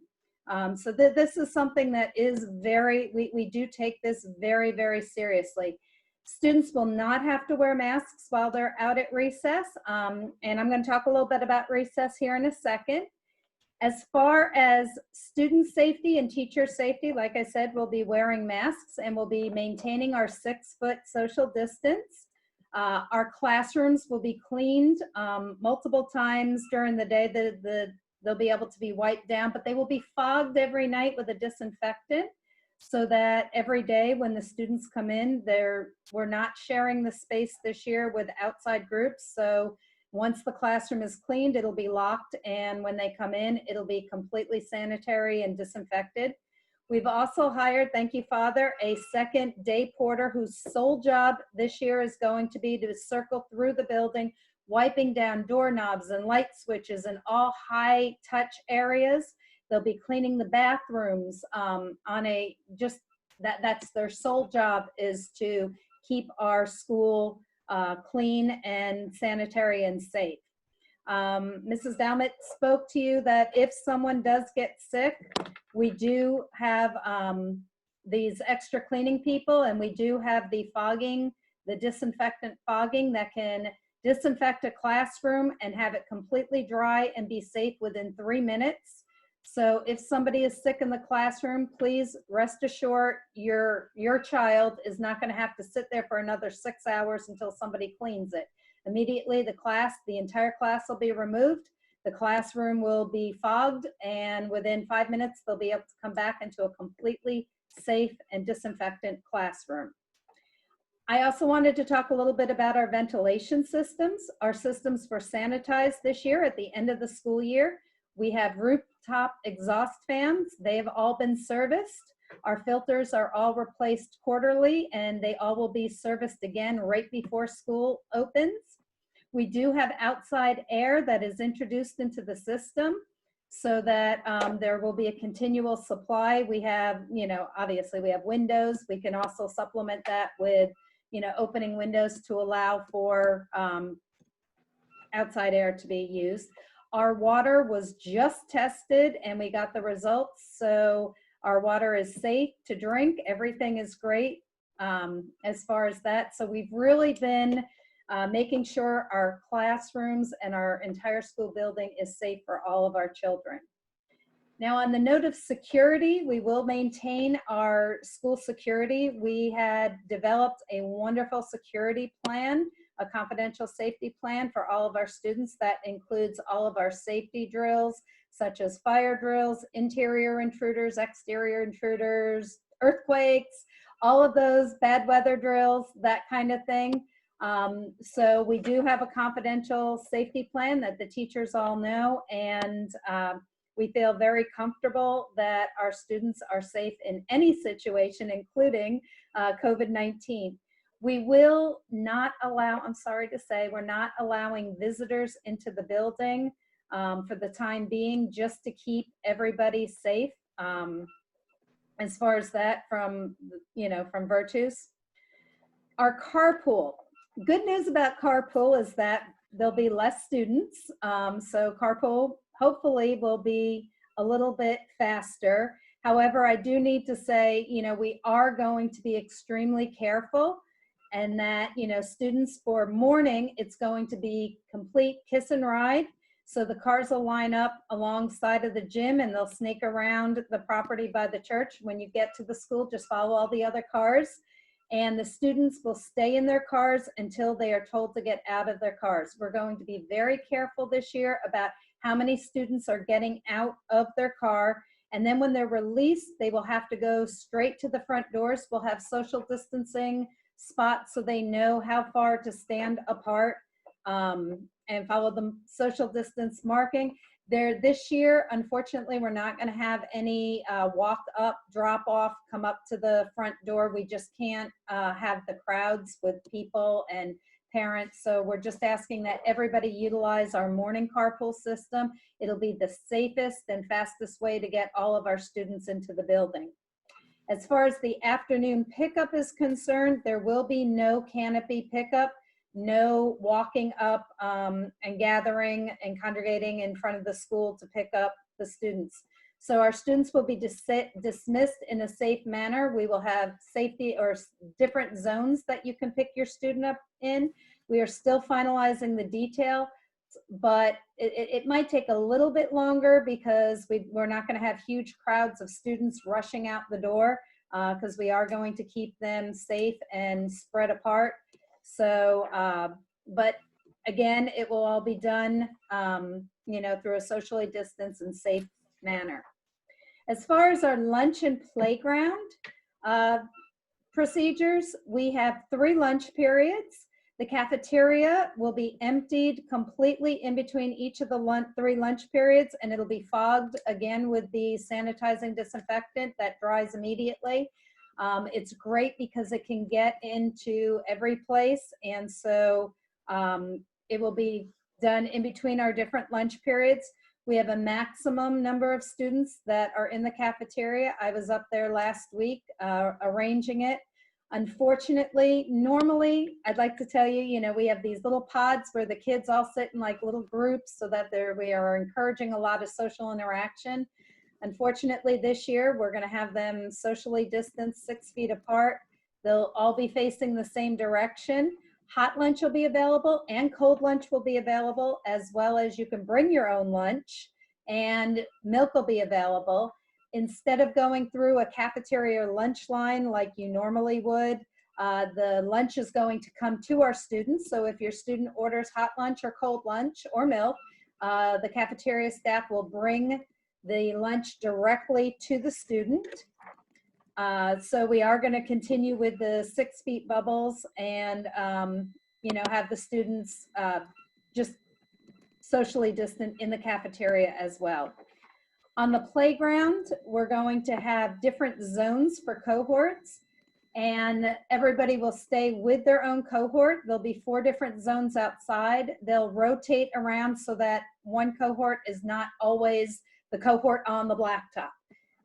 So this is something that is we do take this very, very seriously. Students will not have to wear masks while they're out at recess. And I'm going to talk a little bit about recess here in a second. As far as student safety and teacher safety, like I said, we'll be wearing masks and we'll be maintaining our 6-foot social distance. Our classrooms will be cleaned multiple times during the day. They'll be able to be wiped down, but they will be fogged every night with a disinfectant so that every day when the students come in, we're not sharing the space this year with outside groups. So once the classroom is cleaned, it'll be locked, and when they come in, it'll be completely sanitary and disinfected. We've also hired, thank you, Father, a second day porter whose sole job this year is going to be to circle through the building, wiping down doorknobs and light switches and all high touch areas. They'll be cleaning the bathrooms that's their sole job, is to keep our school clean and sanitary and safe. Mrs. Dalmett spoke to you that if someone does get sick, we do have these extra cleaning people, and we do have the disinfectant fogging that can disinfect a classroom and have it completely dry and be safe within 3 minutes. So if somebody is sick in the classroom, please rest assured your child is not going to have to sit there for another 6 hours until somebody cleans it. Immediately the entire class will be removed. The classroom will be fogged, and within 5 minutes, they'll be able to come back into a completely safe and disinfectant classroom. I also wanted to talk a little bit about our ventilation systems. Our systems were sanitized this year at the end of the school year. We have rooftop exhaust fans. They have all been serviced. Our filters are all replaced quarterly, and they all will be serviced again right before school opens. We do have outside air that is introduced into the system so that there will be a continual supply. We have, obviously we have windows. We can also supplement that with, opening windows to allow for outside air to be used. Our water was just tested and we got the results. So our water is safe to drink. Everything is great as far as that. So we've really been making sure our classrooms and our entire school building is safe for all of our children. Now, on the note of security, we will maintain our school security. We had developed a wonderful security plan, a confidential safety plan for all of our students that includes all of our safety drills, such as fire drills, interior intruders, exterior intruders, earthquakes, all of those bad weather drills, that kind of thing. So we do have a confidential safety plan that the teachers all know, and we feel very comfortable that our students are safe in any situation, including COVID-19. We will not allow, I'm sorry to say, we're not allowing visitors into the building for the time being, just to keep everybody safe as far as that from Virtus. Our carpool. Good news about carpool is that there'll be less students. So carpool hopefully will be a little bit faster. However, I do need to say, we are going to be extremely careful, and that, students for morning, it's going to be complete kiss and ride. So the cars will line up alongside of the gym and they'll snake around the property by the church. When you get to the school, just follow all the other cars. And the students will stay in their cars until they are told to get out of their cars. We're going to be very careful this year about how many students are getting out of their car. And then when they're released, they will have to go straight to the front doors. We'll have social distancing spots so they know how far to stand apart and follow the social distance marking. This year, unfortunately, we're not going to have any walk up, drop off, come up to the front door. We just can't have the crowds with people and parents. So we're just asking that everybody utilize our morning carpool system. It'll be the safest and fastest way to get all of our students into the building. As far as the afternoon pickup is concerned, there will be no canopy pickup. No walking up and gathering and congregating in front of the school to pick up the students. So our students will be dismissed in a safe manner. We will have safety or different zones that you can pick your student up in. We are still finalizing the detail, but it might take a little bit longer because we're not going to have huge crowds of students rushing out the door because we are going to keep them safe and spread apart. So, but again, it will all be done, through a socially distanced and safe manner. As far as our lunch and playground procedures, we have 3 lunch periods. The cafeteria will be emptied completely in between each of the 3 lunch periods, and it'll be fogged again with the sanitizing disinfectant that dries immediately. It's great because it can get into every place, and so it will be done in between our different lunch periods. We have a maximum number of students that are in the cafeteria. I was up there last week arranging it. Unfortunately, normally, I'd like to tell you, we have these little pods where the kids all sit in like little groups so that we are encouraging a lot of social interaction. Unfortunately, this year, we're going to have them socially distanced 6 feet apart. They'll all be facing the same direction. Hot lunch will be available and cold lunch will be available, as well as you can bring your own lunch, and milk will be available. Instead of going through a cafeteria lunch line like you normally would, the lunch is going to come to our students. So if your student orders hot lunch or cold lunch or milk, the cafeteria staff will bring the lunch directly to the student. So we are going to continue with the 6 feet bubbles and, have the students just socially distant in the cafeteria as well. On the playground, we're going to have different zones for cohorts, and everybody will stay with their own cohort. There'll be 4 different zones outside. They'll rotate around so that one cohort is not always the cohort on the blacktop.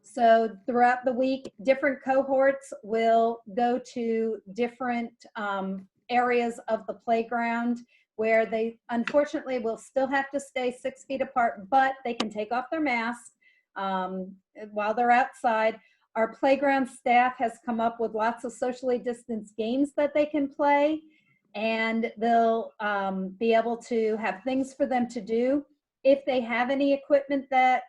So throughout the week, different cohorts will go to different areas of the playground where they unfortunately will still have to stay 6 feet apart, but they can take off their masks while they're outside. Our playground staff has come up with lots of socially distanced games that they can play, and they'll be able to have things for them to do. If they have any equipment that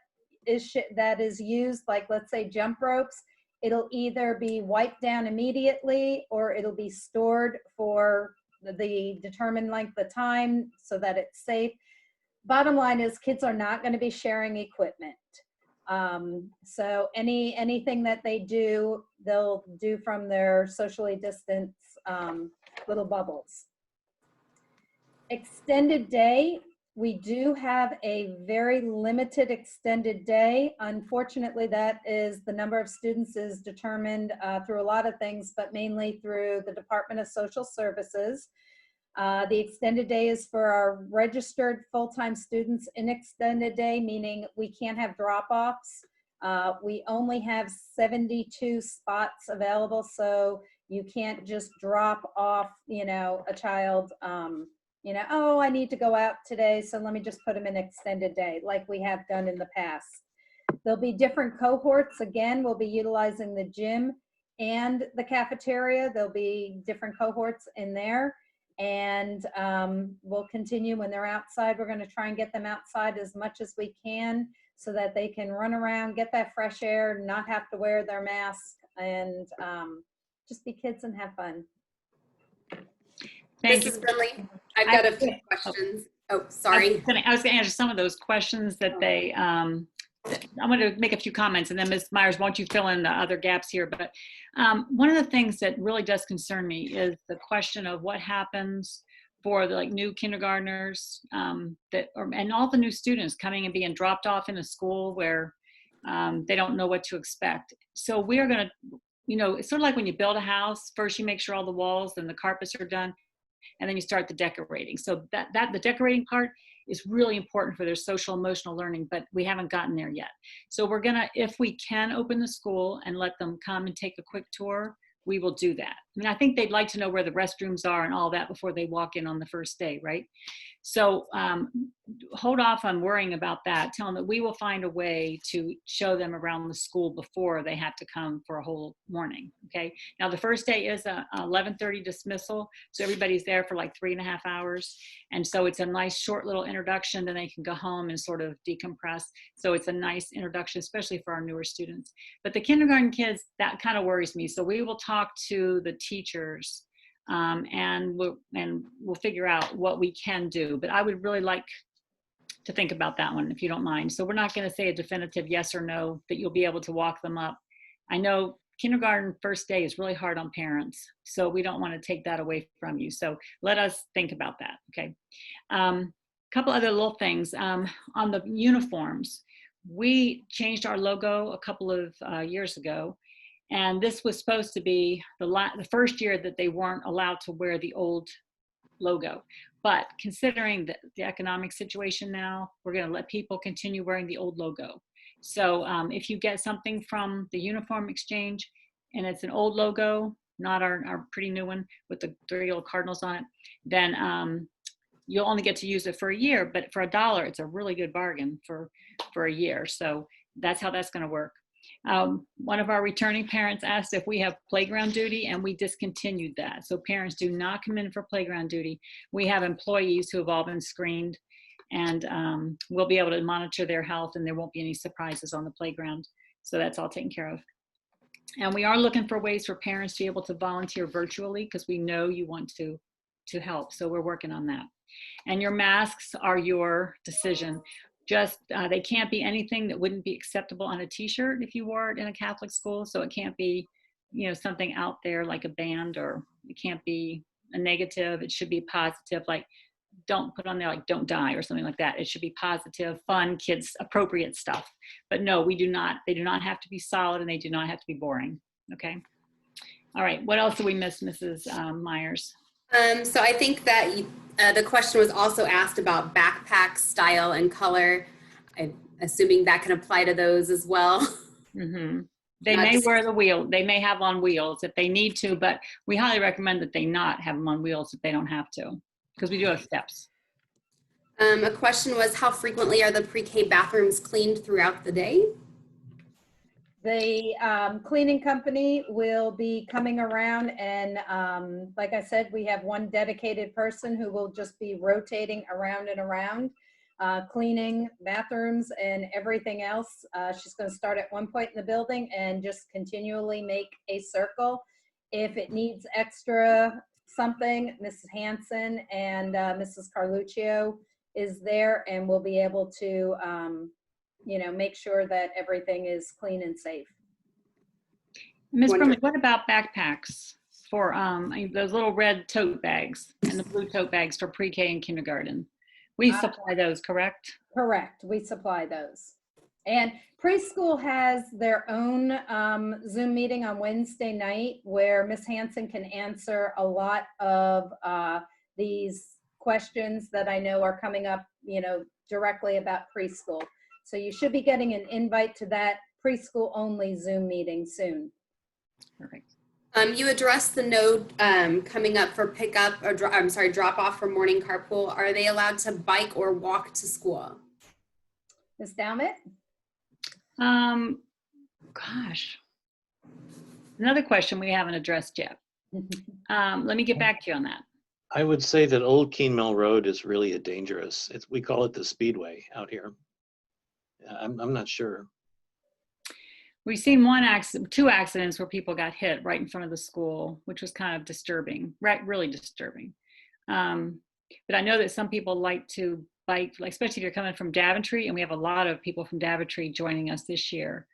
is used, like let's say jump ropes, it'll either be wiped down immediately or it'll be stored for the determined length of time so that it's safe. Bottom line is kids are not going to be sharing equipment. So anything that they do, they'll do from their socially distanced little bubbles. Extended day. We do have a very limited extended day. Unfortunately, that is the number of students is determined through a lot of things, but mainly through the Department of Social Services. The extended day is for our registered full-time students in extended day, meaning we can't have drop-offs. We only have 72 spots available, so you can't just drop off, a child, oh, I need to go out today, so let me just put them in extended day, like we have done in the past. There'll be different cohorts. Again, we'll be utilizing the gym and the cafeteria. There'll be different cohorts in there. And we'll continue when they're outside. We're going to try and get them outside as much as we can so that they can run around, get that fresh air, not have to wear their mask, and just be kids and have fun. Thank you. Mrs. Brindley, I've got a few questions. Oh, sorry. I was going to answer some of those questions that they, I'm going to make a few comments, and then Ms. Myers, won't you fill in the other gaps here? But one of the things that really does concern me is the question of what happens for the new kindergartners and all the new students coming and being dropped off in a school where they don't know what to expect. So we're going to, it's sort of like when you build a house, first you make sure all the walls and the carpets are done, and then you start the decorating. So the decorating part is really important for their social emotional learning, but we haven't gotten there yet. So we're gonna, if we can open the school and let them come and take a quick tour, we will do that. I mean, I think they'd like to know where the restrooms are and all that before they walk in on the first day, right? So hold off on worrying about that. Tell them that we will find a way to show them around the school before they have to come for a whole morning, okay? Now the first day is a 11:30 dismissal, so everybody's there for like 3.5 hours. And so it's a nice short little introduction, then they can go home and sort of decompress. So it's a nice introduction, especially for our newer students. But the kindergarten kids, that kind of worries me. So we will talk to the teachers and we'll figure out what we can do. But I would really like to think about that one, if you don't mind. So we're not going to say a definitive yes or no that you'll be able to walk them up. I know kindergarten first day is really hard on parents, so we don't want to take that away from you. So let us think about that, okay? Couple other little things. On the uniforms, we changed our logo a couple of years ago. And this was supposed to be the first year that they weren't allowed to wear the old logo. But considering the economic situation now, we're going to let people continue wearing the old logo. So if you get something from the uniform exchange and it's an old logo, not our pretty new one with the 3 old cardinals on it, then you'll only get to use it for a year. But for $1, it's a really good bargain for a year. So that's how that's going to work. One of our returning parents asked if we have playground duty, and we discontinued that. So parents do not come in for playground duty. We have employees who have all been screened, and we'll be able to monitor their health, and there won't be any surprises on the playground. So that's all taken care of. And we are looking for ways for parents to be able to volunteer virtually, because we know you want to help. So we're working on that. And your masks are your decision. Just, they can't be anything that wouldn't be acceptable on a t-shirt if you wore it in a Catholic school. So it can't be, you know, something out there like a band, or it can't be a negative. It should be positive, like don't put on there like don't die or something like that. It should be positive, fun, kids appropriate stuff. But no, we do not, they do not have to be solid, and they do not have to be boring. Okay. All right. What else did we miss, Mrs. Myers? So I think that the question was also asked about backpack style and color. I'm assuming that can apply to those as well. Mm-hmm. They Not may just- wear the wheel. They may have on wheels if they need to, but we highly recommend that they not have them on wheels if they don't have to, because we do have steps. A question was, how frequently are the pre-K bathrooms cleaned throughout the day? The cleaning company will be coming around, and like I said, we have one dedicated person who will just be rotating around and around, cleaning bathrooms and everything else. She's going to start at one point in the building and just continually make a circle. If it needs extra something, Mrs. Hanson and Mrs. Carluccio is there, and we'll be able to you know, make sure that everything is clean and safe. Ms. Wonderful. Brumley, what about backpacks for those little red tote bags and the blue tote bags for pre-K and kindergarten? We supply those, correct? Correct, we supply those. And preschool has their own Zoom meeting on Wednesday night where Ms. Hanson can answer a lot of these questions that I know are coming up, you know, directly about preschool. So you should be getting an invite to that preschool only Zoom meeting soon. Perfect. You addressed the node coming up for pickup or drop off for morning carpool. Are they allowed to bike or walk to school? Ms. Dalmit? Gosh, another question we haven't addressed yet. Let me get back to you on that. I would say that Old Keene Mill Road is really a dangerous, we call it the Speedway out here. I'm not sure. We've seen two accidents where people got hit right in front of the school, which was kind of disturbing, right? Really disturbing. But I know that some people like to bike, like especially if you're coming from Daventry, and we have a lot of people from Daventry joining us this year.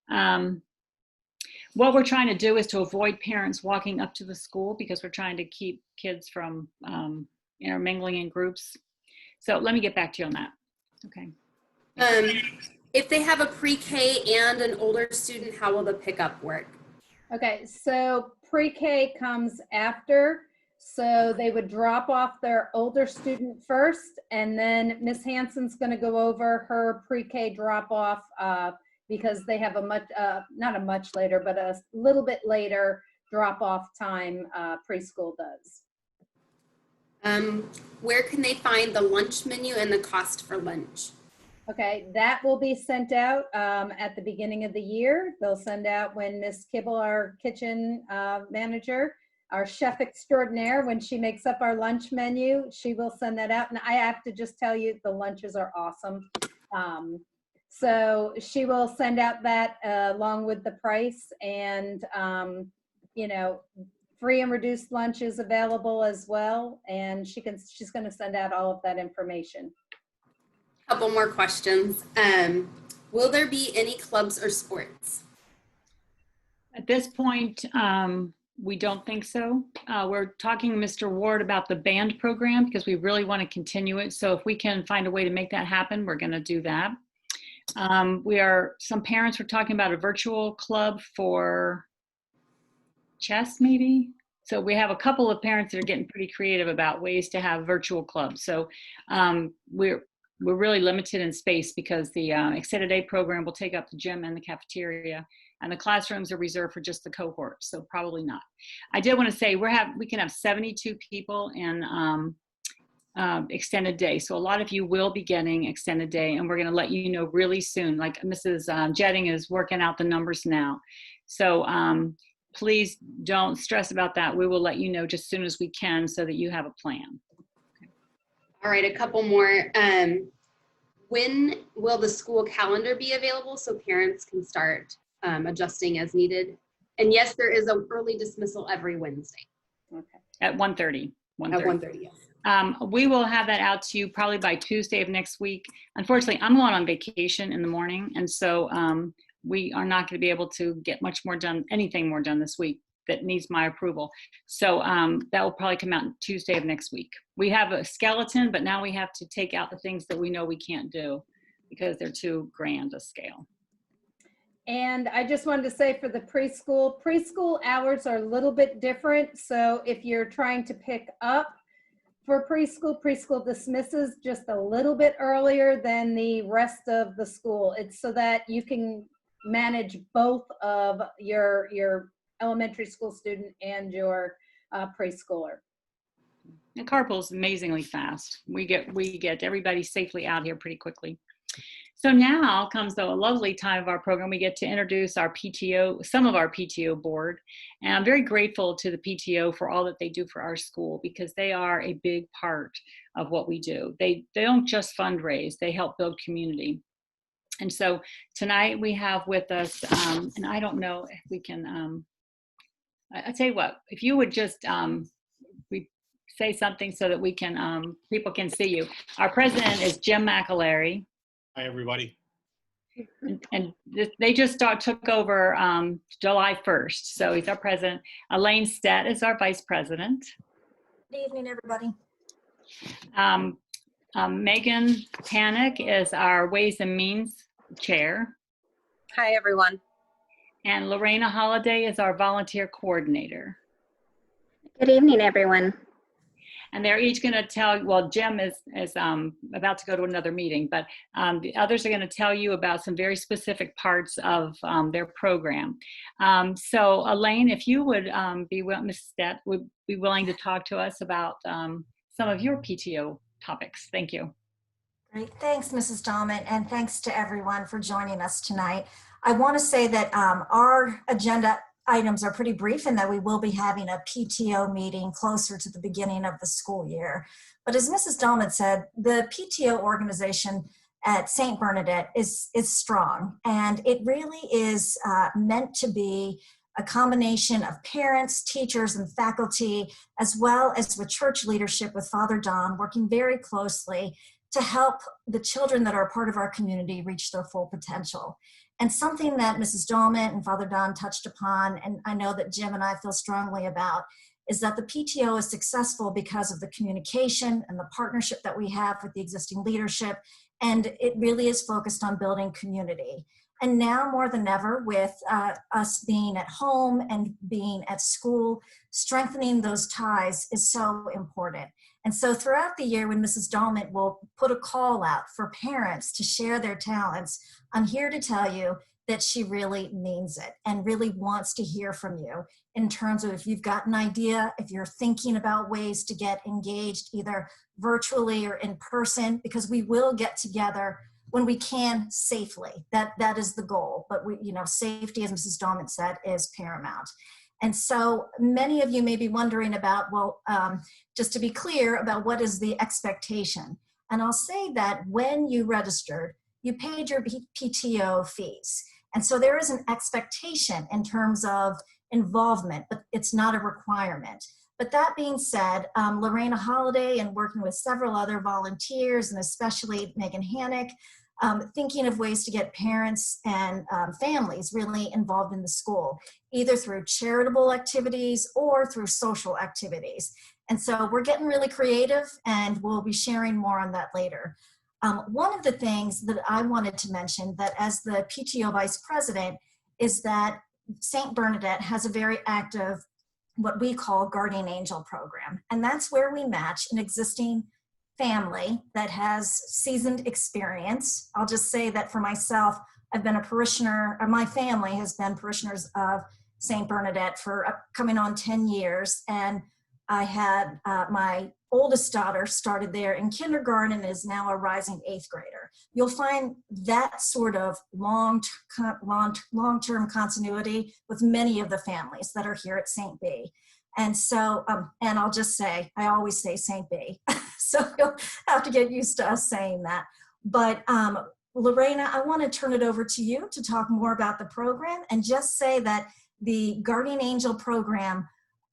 What we're trying to do is to avoid parents walking up to the school because we're trying to keep kids from intermingling in groups. So let me get back to you on that. Okay. If they have a pre-K and an older student, how will the pickup work? Okay, so pre-K comes after. So they would drop off their older student first, and then Ms. Hanson's going to go over her pre-K drop off because they have a much, not a much later, but a little bit later drop off time preschool does. Where can they find the lunch menu and the cost for lunch? Okay, that will be sent out at the beginning of the year. They'll send out when Ms. Kibble, our kitchen manager, our chef extraordinaire, when she makes up our lunch menu, she will send that out. And I have to just tell you, the lunches are awesome. So she will send out that along with the price, and, you know, free and reduced lunch is available as well. And she's going to send out all of that information. Couple more questions. Will there be any clubs or sports? At this point, we don't think so. We're talking to Mr. Ward about the band program because we really want to continue it. So if we can find a way to make that happen, we're going to do that. Some parents were talking about a virtual club for chess, maybe. So we have a couple of parents that are getting pretty creative about ways to have virtual clubs. So we're really limited in space because the extended day program will take up the gym and the cafeteria, and the classrooms are reserved for just the cohort, so probably not. I did want to say we can have 72 people in extended day, so a lot of you will be getting extended day, and we're going to let you know really soon. Like Mrs. Jetting is working out the numbers now, so please don't stress about that. We will let you know just as soon as we can so that you have a plan. All right, a couple more. When will the school calendar be available so parents can start adjusting as needed? And yes, there is an early dismissal every Wednesday. Okay. At 1:30. At 1:30, yes. We will have that out to you probably by Tuesday of next week. Unfortunately, I'm going on vacation in the morning, and so we are not going to be able to get anything more done this week that needs my approval. So that will probably come out Tuesday of next week. We have a skeleton, but now we have to take out the things that we know we can't do because they're too grand a scale. And I just wanted to say for the preschool hours are a little bit different. So if you're trying to pick up for preschool dismisses just a little bit earlier than the rest of the school. It's so that you can manage both of your elementary school student and your preschooler. The carpool is amazingly fast. We get everybody safely out here pretty quickly. So now comes a lovely time of our program. We get to introduce our PTO, some of our PTO board. And I'm very grateful to the PTO for all that they do for our school because they are a big part of what we do. They don't just fundraise, they help build community. And so tonight we have with us, and I don't know if we can, I'll tell you what, if you would just say something so that we can, people can see you. Our president is Jim McAlery. Hi, everybody. And they just took over July 1st. So he's our president. Elaine Stett is our vice president. Good evening, everybody. Megan Panic is our Ways and Means chair. Hi, everyone. And Lorena Holiday is our volunteer coordinator. Good evening, everyone. And they're each going to tell, well, Jim is about to go to another meeting, but the others are going to tell you about some very specific parts of their program. So Elaine, if you would Ms. Stett would be willing to talk to us about some of your PTO topics. Thank you. Great. Thanks, Mrs. Dahlman, and thanks to everyone for joining us tonight. I want to say that our agenda items are pretty brief and that we will be having a PTO meeting closer to the beginning of the school year. But as Mrs. Dahlman said, the PTO organization at St. Bernadette is strong, and it really is meant to be a combination of parents, teachers, and faculty, as well as with church leadership with Father Don, working very closely to help the children that are part of our community reach their full potential. And something that Mrs. Dahlman and Father Don touched upon, and I know that Jim and I feel strongly about, is that the PTO is successful because of the communication and the partnership that we have with the existing leadership, and it really is focused on building community. And now more than ever, with us being at home and being at school, strengthening those ties is so important. And so throughout the year, when Mrs. Dahlman will put a call out for parents to share their talents, I'm here to tell you that she really means it and really wants to hear from you in terms of if you've got an idea, if you're thinking about ways to get engaged either virtually or in person, because we will get together when we can safely. That is the goal. But safety, as Mrs. Dahlman said, is paramount. And so many of you may be wondering about, well, just to be clear about what is the expectation. And I'll say that when you registered, you paid your PTO fees. And so there is an expectation in terms of involvement, but it's not a requirement. But that being said, Lorena Holiday and working with several other volunteers, and especially Megan Hannick, thinking of ways to get parents and families really involved in the school, either through charitable activities or through social activities. And so we're getting really creative, and we'll be sharing more on that later. One of the things that I wanted to mention, that as the PTO Vice President, is that St. Bernadette has a very active, what we call Guardian Angel program. And that's where we match an existing family that has seasoned experience. I'll just say that for myself, I've been a parishioner, or my family has been parishioners of St. Bernadette for coming on 10 years. And I had my oldest daughter started there in kindergarten and is now a rising 8th grader. You'll find that sort of long-term continuity with many of the families that are here at St. B. And so, and I'll just say, I always say St. B. So you'll have to get used to us saying that. But Lorena, I want to turn it over to you to talk more about the program, and just say that the Guardian Angel program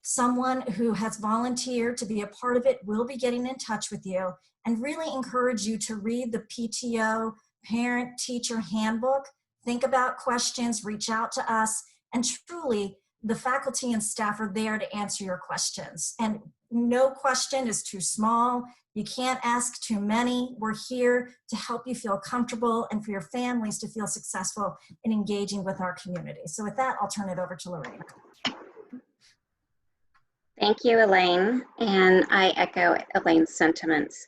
Someone who has volunteered to be a part of it will be getting in touch with you, and really encourage you to read the PTO Parent Teacher Handbook. Think about questions, reach out to us, and truly, the faculty and staff are there to answer your questions. And no question is too small. You can't ask too many. We're here to help you feel comfortable and for your families to feel successful in engaging with our community. So with that, I'll turn it over to Lorraine. Thank you, Elaine. And I echo Elaine's sentiments.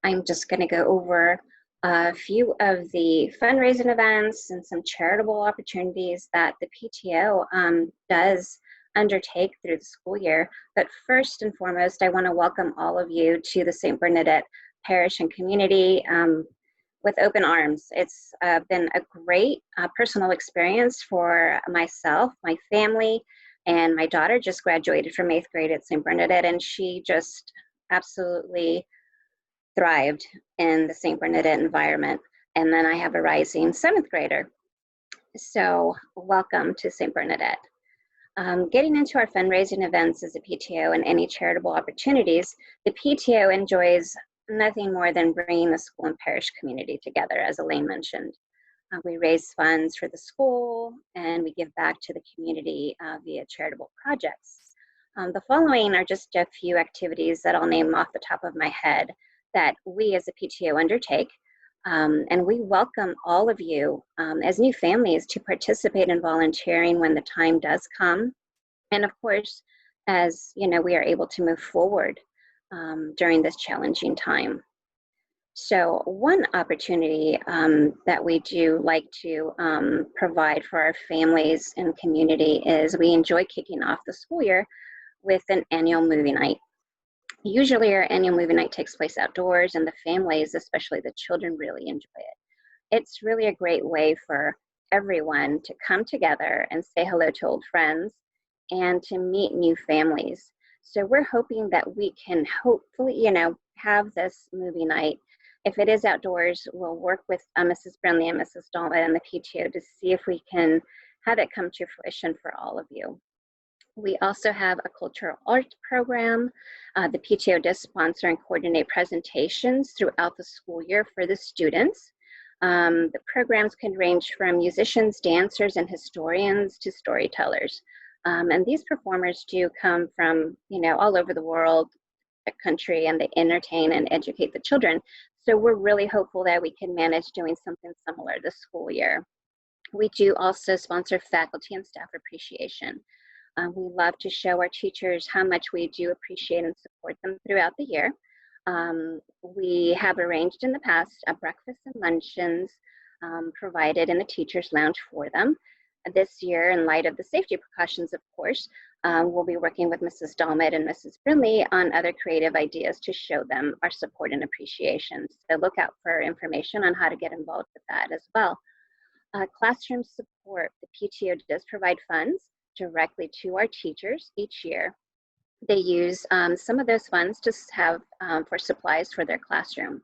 I'm just going to go over a few of the fundraising events and some charitable opportunities that the PTO does undertake through the school year. But first and foremost, I want to welcome all of you to the St. Bernadette Parish and community with open arms. It's been a great personal experience for myself, my family, and my daughter just graduated from 8th grade at St. Bernadette, and she just absolutely thrived in the St. Bernadette environment. And then I have a rising 7th grader. So welcome to St. Bernadette. Getting into our fundraising events as a PTO and any charitable opportunities, the PTO enjoys nothing more than bringing the school and parish community together, as Elaine mentioned. We raise funds for the school and we give back to the community via charitable projects. The following are just a few activities that I'll name off the top of my head that we as a PTO undertake. And we welcome all of you as new families to participate in volunteering when the time does come. And of course, as you know, we are able to move forward during this challenging time. So one opportunity that we do like to provide for our families and community is we enjoy kicking off the school year with an annual movie night. Usually our annual movie night takes place outdoors, and the families, especially the children, really enjoy it. It's really a great way for everyone to come together and say hello to old friends and to meet new families. So we're hoping that we can hopefully, have this movie night. If it is outdoors, we'll work with Mrs. Brindley and Mrs. Dahlman and the PTO to see if we can have it come to fruition for all of you. We also have a cultural arts program. The PTO does sponsor and coordinate presentations throughout the school year for the students. The programs can range from musicians, dancers, and historians to storytellers. And these performers do come from, all over the world, the country, and they entertain and educate the children. So we're really hopeful that we can manage doing something similar this school year. We do also sponsor faculty and staff appreciation. We love to show our teachers how much we do appreciate and support them throughout the year. We have arranged in the past a breakfast and luncheons provided in the teacher's lounge for them. This year, in light of the safety precautions, of course, we'll be working with Mrs. Dahlmed and Mrs. Brindley on other creative ideas to show them our support and appreciation. So look out for information on how to get involved with that as well. Classroom support. The PTO does provide funds directly to our teachers each year. They use some of those funds to have for supplies for their classroom.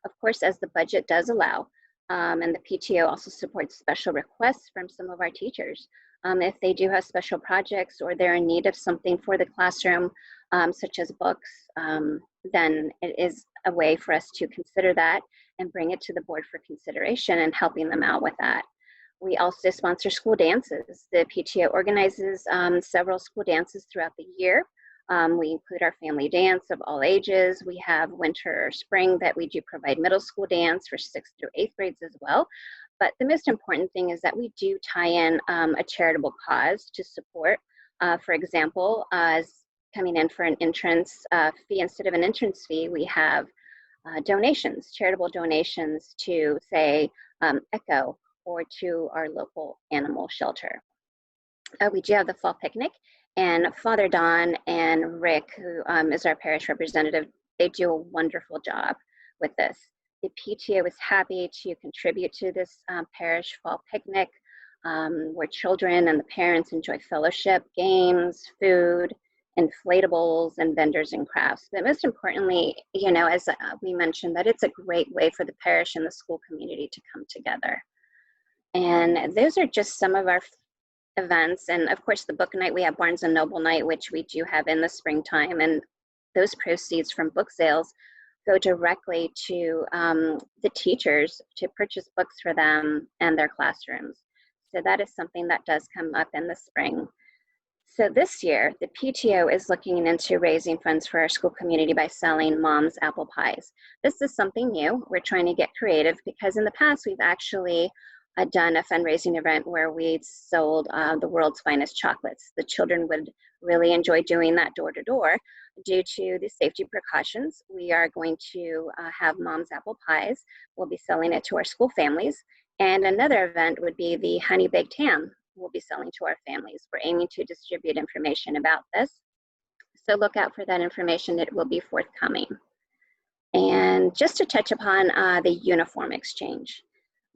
Of course, as the budget does allow, and the PTO also supports special requests from some of our teachers. If they do have special projects or they're in need of something for the classroom, such as books, then it is a way for us to consider that and bring it to the board for consideration and helping them out with that. We also sponsor school dances. The PTO organizes several school dances throughout the year. We include our family dance of all ages. We have winter or spring that we do provide middle school dance for 6th through 8th grades as well. But the most important thing is that we do tie in a charitable cause to support. For example, as coming in for an entrance fee, instead of an entrance fee, we have donations, charitable donations to, say, ECHO or to our local animal shelter. We do have the fall picnic, and Father Don and Rick, who is our parish representative, they do a wonderful job with this. The PTO is happy to contribute to this parish fall picnic, where children and the parents enjoy fellowship, games, food, inflatables, and vendors and crafts. But most importantly, as we mentioned, that it's a great way for the parish and the school community to come together. And those are just some of our events. And of course, the book night, we have Barnes and Noble night, which we do have in the springtime. And those proceeds from book sales go directly to the teachers to purchase books for them and their classrooms. So that is something that does come up in the spring. So this year, the PTO is looking into raising funds for our school community by selling Mom's apple pies. This is something new. We're trying to get creative because in the past, we've actually done a fundraising event where we sold the world's finest chocolates. The children would really enjoy doing that door to door. Due to the safety precautions, we are going to have Mom's apple pies. We'll be selling it to our school families. And another event would be the honey baked ham we'll be selling to our families. We're aiming to distribute information about this. So look out for that information. It will be forthcoming. And just to touch upon the uniform exchange.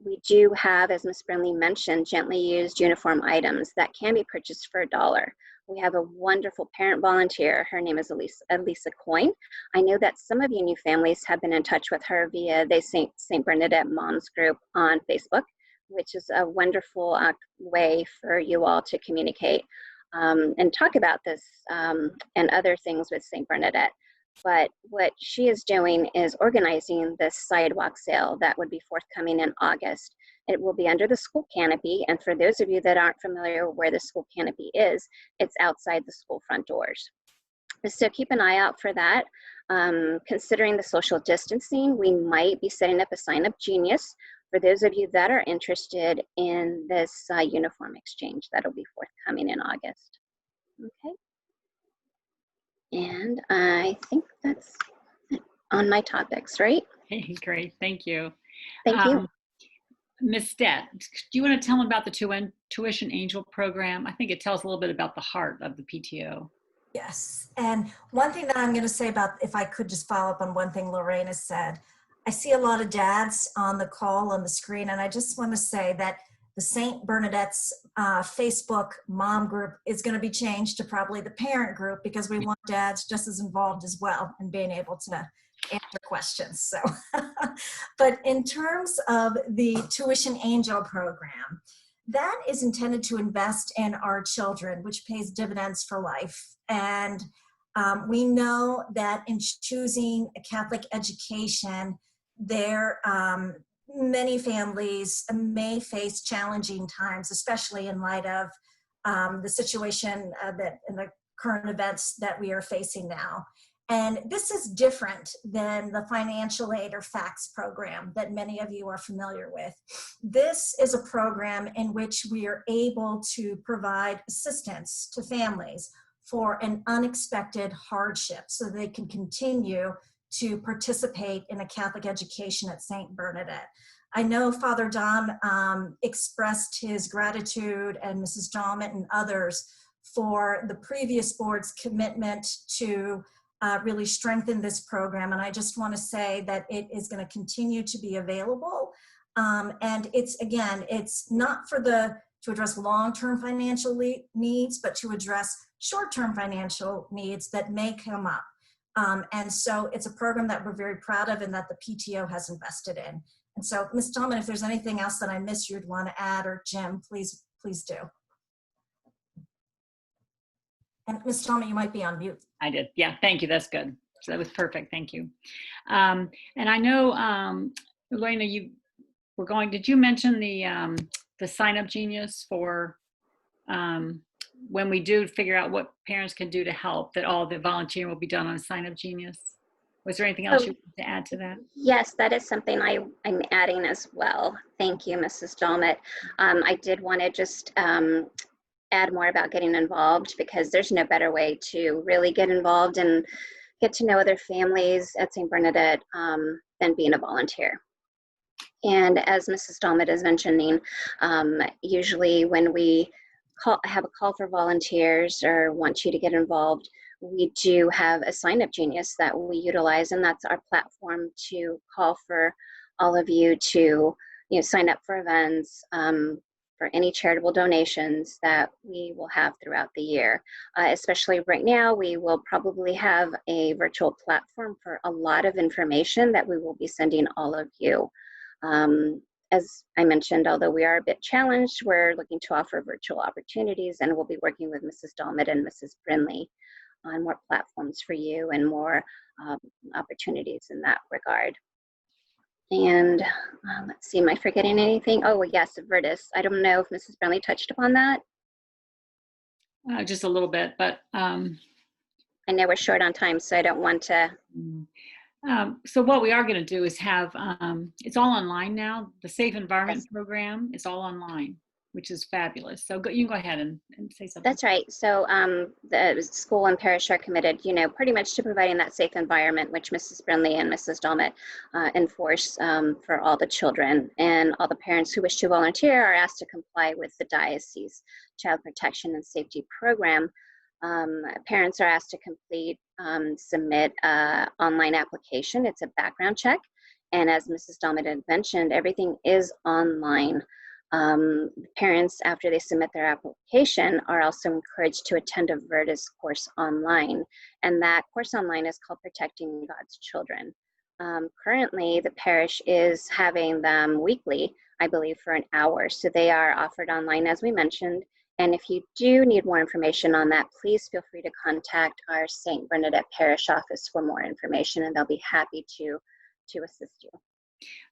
We do have, as Ms. Brinley mentioned, gently used uniform items that can be purchased for $1. We have a wonderful parent volunteer. Her name is Elisa Coyne. I know that some of you new families have been in touch with her via the St. Bernadette Moms group on Facebook, which is a wonderful way for you all to communicate and talk about this and other things with St. Bernadette. But what she is doing is organizing this sidewalk sale that would be forthcoming in August. It will be under the school canopy. And for those of you that aren't familiar where the school canopy is, it's outside the school front doors. So keep an eye out for that. Considering the social distancing, we might be setting up a Sign Up Genius for those of you that are interested in this uniform exchange. That'll be forthcoming in August. Okay. And I think that's it on my topics, right? Okay, great. Thank you. Thank you. Ms. Stett, do you want to tell them about the Tuition Angel program? I think it tells a little bit about the heart of the PTO. Yes, and one thing that I'm going to say about, if I could just follow up on one thing Lorena said, I see a lot of dads on the call on the screen, and I just want to say that the St. Bernadette's Facebook mom group is going to be changed to probably the parent group because we want dads just as involved as well in being able to answer questions. So, but in terms of the Tuition Angel program, that is intended to invest in our children, which pays dividends for life. And we know that in choosing a Catholic education, many families may face challenging times, especially in light of the situation that in the current events that we are facing now. And this is different than the financial aid or FACTS program that many of you are familiar with. This is a program in which we are able to provide assistance to families for an unexpected hardship so they can continue to participate in a Catholic education at St. Bernadette. I know Father Dom expressed his gratitude, and Mrs. Dalmat and others, for the previous board's commitment to really strengthen this program. And I just want to say that it is going to continue to be available. And it's not to address long-term financial needs, but to address short-term financial needs that may come up. And so it's a program that we're very proud of and that the PTO has invested in. And so, Ms. Dalman, if there's anything else that I missed you'd want to add, or Jim, please do. And Ms. Dalman, you might be on mute. I did. Yeah, thank you. That's good. So that was perfect. Thank you. And I know, Elena, did you mention the Sign Up Genius for when we do figure out what parents can do to help, that all the volunteering will be done on Sign Up Genius? Was there anything else you wanted to add to that? Yes, that is something I'm adding as well. Thank you, Mrs. Dalmat. I did want to just add more about getting involved, because there's no better way to really get involved and get to know other families at St. Bernadette than being a volunteer. And as Mrs. Dalmat is mentioning, usually when we have a call for volunteers or want you to get involved, we do have a Sign Up Genius that we utilize, and that's our platform to call for all of you to sign up for events, for any charitable donations that we will have throughout the year. Especially right now, we will probably have a virtual platform for a lot of information that we will be sending all of you. As I mentioned, although we are a bit challenged, we're looking to offer virtual opportunities, and we'll be working with Mrs. Dalmet and Mrs. Brinley on more platforms for you and more opportunities in that regard. And let's see, am I forgetting anything? Oh, yes, Virtus. I don't know if Mrs. Brinley touched upon that. Just a little bit, but I know we're short on time, so I don't want to. so what we are going to do is have, it's all online now. The Safe Environment Yes. Program is all online, which is fabulous. So you can go ahead and say something. That's right. So the school and parish are committed, pretty much to providing that safe environment, which Mrs. Brinley and Mrs. Dalmet enforce for all the children. And all the parents who wish to volunteer are asked to comply with the diocese Child Protection and Safety Program. Parents are asked to submit an online application. It's a background check. And as Mrs. Dalmet had mentioned, everything is online. Parents, after they submit their application, are also encouraged to attend a Virtus course online. And that course online is called Protecting God's Children. Currently, the parish is having them weekly, I believe, for an hour. So they are offered online, as we mentioned. And if you do need more information on that, please feel free to contact our St. Bernadette Parish office for more information, and they'll be happy to assist you.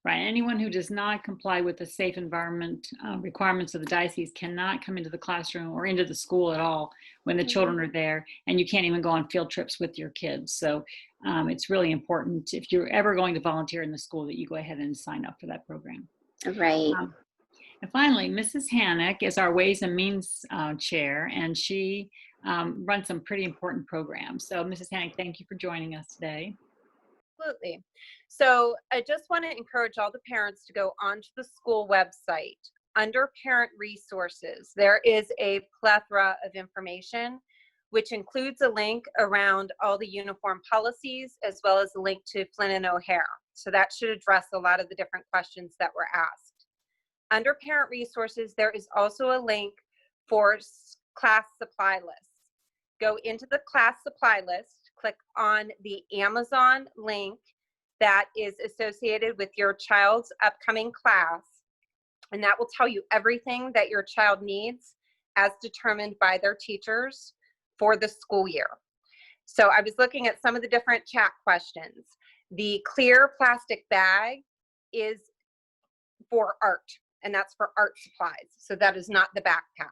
Right. Anyone who does not comply with the safe environment requirements of the diocese cannot come into the classroom or into the school at all when the children are there, and you can't even go on field trips with your kids. So it's really important, if you're ever going to volunteer in the school, that you go ahead and sign up for that program. Right. And finally, Mrs. Hannock is our Ways and Means chair, and she runs some pretty important programs. So Mrs. Hannock, thank you for joining us today. Absolutely. So I just want to encourage all the parents to go onto the school website. Under Parent Resources, there is a plethora of information, which includes a link around all the uniform policies, as well as a link to Flynn and O'Hare. So that should address a lot of the different questions that were asked. Under Parent Resources, there is also a link for class supply lists. Go into the class supply list, click on the Amazon link that is associated with your child's upcoming class, and that will tell you everything that your child needs as determined by their teachers for the school year. So I was looking at some of the different chat questions. The clear plastic bag is for art, and that's for art supplies. So that is not the backpack.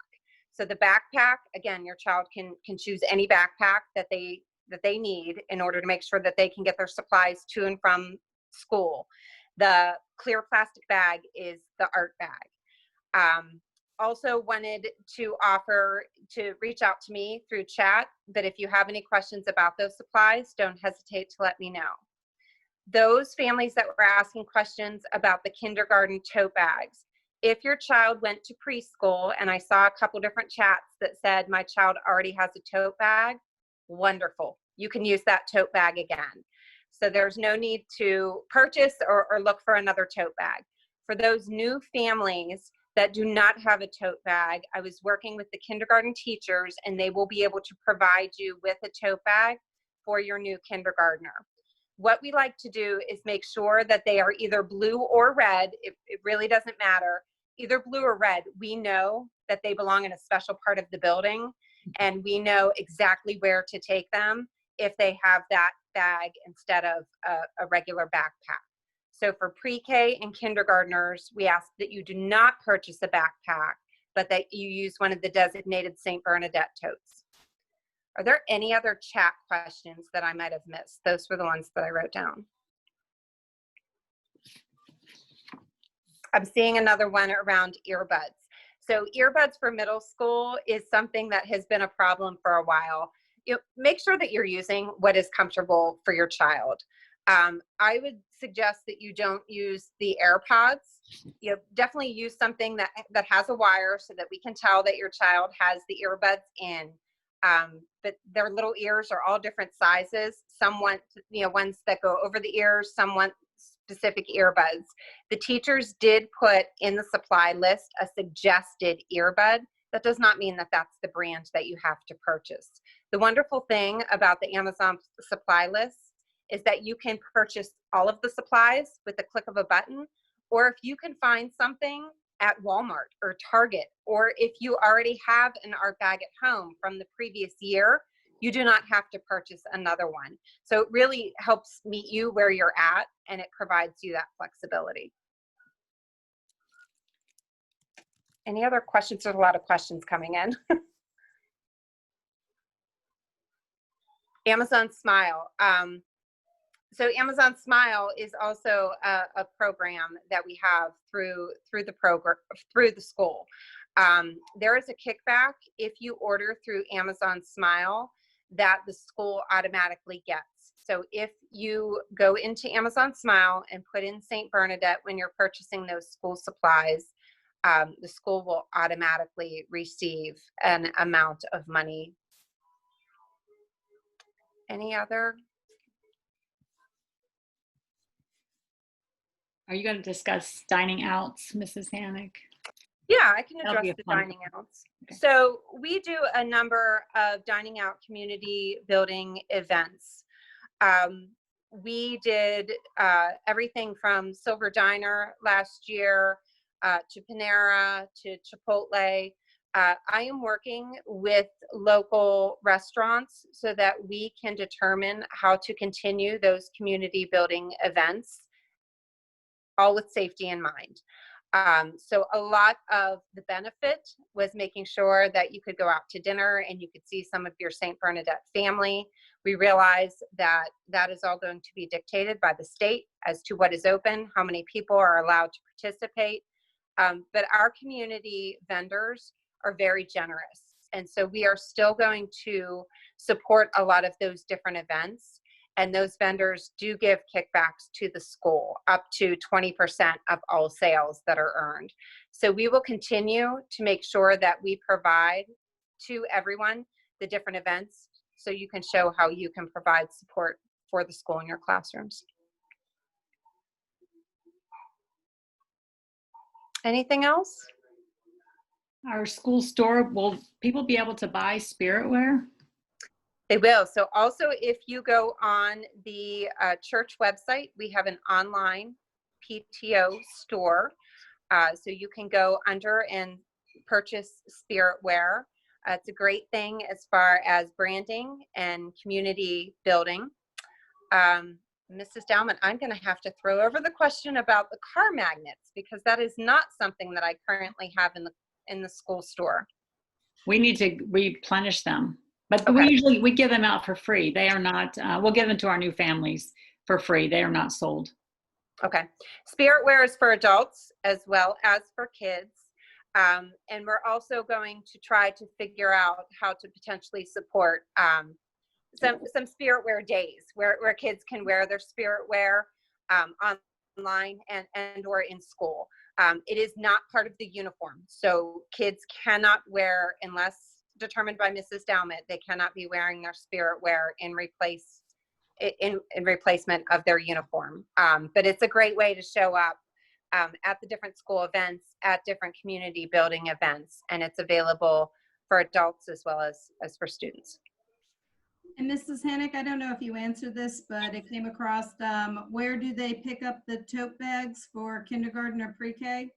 So the backpack, again, your child can choose any backpack that they need in order to make sure that they can get their supplies to and from school. The clear plastic bag is the art bag. Also wanted to offer to reach out to me through chat, but if you have any questions about those supplies, don't hesitate to let me know. Those families that were asking questions about the kindergarten tote bags, if your child went to preschool, and I saw a couple different chats that said my child already has a tote bag, wonderful. You can use that tote bag again. So there's no need to purchase or look for another tote bag. For those new families that do not have a tote bag, I was working with the kindergarten teachers, and they will be able to provide you with a tote bag for your new kindergartner. What we like to do is make sure that they are either blue or red. It really doesn't matter. Either blue or red, we know that they belong in a special part of the building, and we know exactly where to take them if they have that bag instead of a regular backpack. So for pre-K and kindergartners, we ask that you do not purchase a backpack, but that you use one of the designated St. Bernadette totes. Are there any other chat questions that I might have missed? Those were the ones that I wrote down. I'm seeing another one around earbuds. So earbuds for middle school is something that has been a problem for a while. Make sure that you're using what is comfortable for your child. I would suggest that you don't use the AirPods. Definitely use something that has a wire so that we can tell that your child has the earbuds in. But their little ears are all different sizes. Some want, ones that go over the ears, some want specific earbuds. The teachers did put in the supply list a suggested earbud. That does not mean that that's the brand that you have to purchase. The wonderful thing about the Amazon supply list is that you can purchase all of the supplies with the click of a button, or if you can find something at Walmart or Target, or if you already have an art bag at home from the previous year, you do not have to purchase another one. So it really helps meet you where you're at, and it provides you that flexibility. Any other questions? There's a lot of questions coming in. Amazon Smile. So Amazon Smile is also a program that we have through the school. There is a kickback if you order through Amazon Smile that the school automatically gets. So if you go into Amazon Smile and put in St. Bernadette when you're purchasing those school supplies, the school will automatically receive an amount of money. Any other? Are you going to discuss dining outs, Mrs. Hannick? Yeah, I can That'll be address a the fun dining outs. Okay. So we do a number of dining out community building events. We did everything from Silver Diner last year to Panera to Chipotle. I am working with local restaurants so that we can determine how to continue those community building events, all with safety in mind. So a lot of the benefit was making sure that you could go out to dinner and you could see some of your St. Bernadette family. We realize that that is all going to be dictated by the state as to what is open, how many people are allowed to participate. But our community vendors are very generous. And so we are still going to support a lot of those different events. And those vendors do give kickbacks to the school, up to 20% of all sales that are earned. So we will continue to make sure that we provide to everyone the different events so you can show how you can provide support for the school in your classrooms. Anything else? Our school store, will people be able to buy spiritware? They will. So also, if you go on the church website, we have an online PTO store. So you can go under and purchase spiritware. It's a great thing as far as branding and community building. Mrs. Dowman, I'm going to have to throw over the question about the car magnets because that is not something that I currently have in the school store. We need to replenish them. But Okay. we give them out for free. They are not, we'll give them to our new families for free. They are not sold. Okay. Spiritware is for adults as well as for kids. And we're also going to try to figure out how to potentially support some spiritware days where kids can wear their spiritware online and or in school. It is not part of the uniform. So kids cannot wear, unless determined by Mrs. Dowmett, they cannot be wearing their spiritware in replacement of their uniform. But it's a great way to show up at the different school events, at different community building events, and it's available for adults as well as for students. And Mrs. Hannick, I don't know if you answered this, but it came across, where do they pick up the tote bags for kindergarten or pre-K?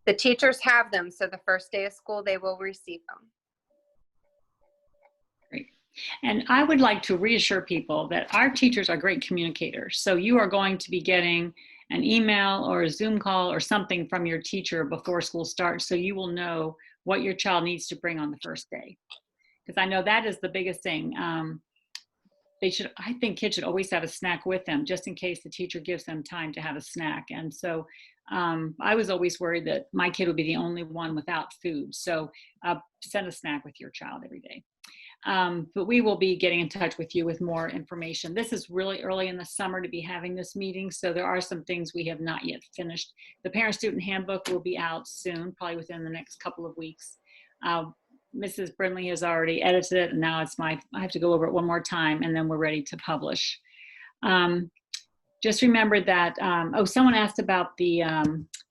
The teachers have them, so the first day of school, they will receive them. Great. And I would like to reassure people that our teachers are great communicators. So you are going to be getting an email or a Zoom call or something from your teacher before school starts, so you will know what your child needs to bring on the first day. Because I know that is the biggest thing. I think kids should always have a snack with them, just in case the teacher gives them time to have a snack. And so I was always worried that my kid would be the only one without food. So send a snack with your child every day. But we will be getting in touch with you with more information. This is really early in the summer to be having this meeting, so there are some things we have not yet finished. The parent-student handbook will be out soon, probably within the next couple of weeks. Mrs. Brindley has already edited it, and now I have to go over it one more time, and then we're ready to publish. Just remember that, someone asked about the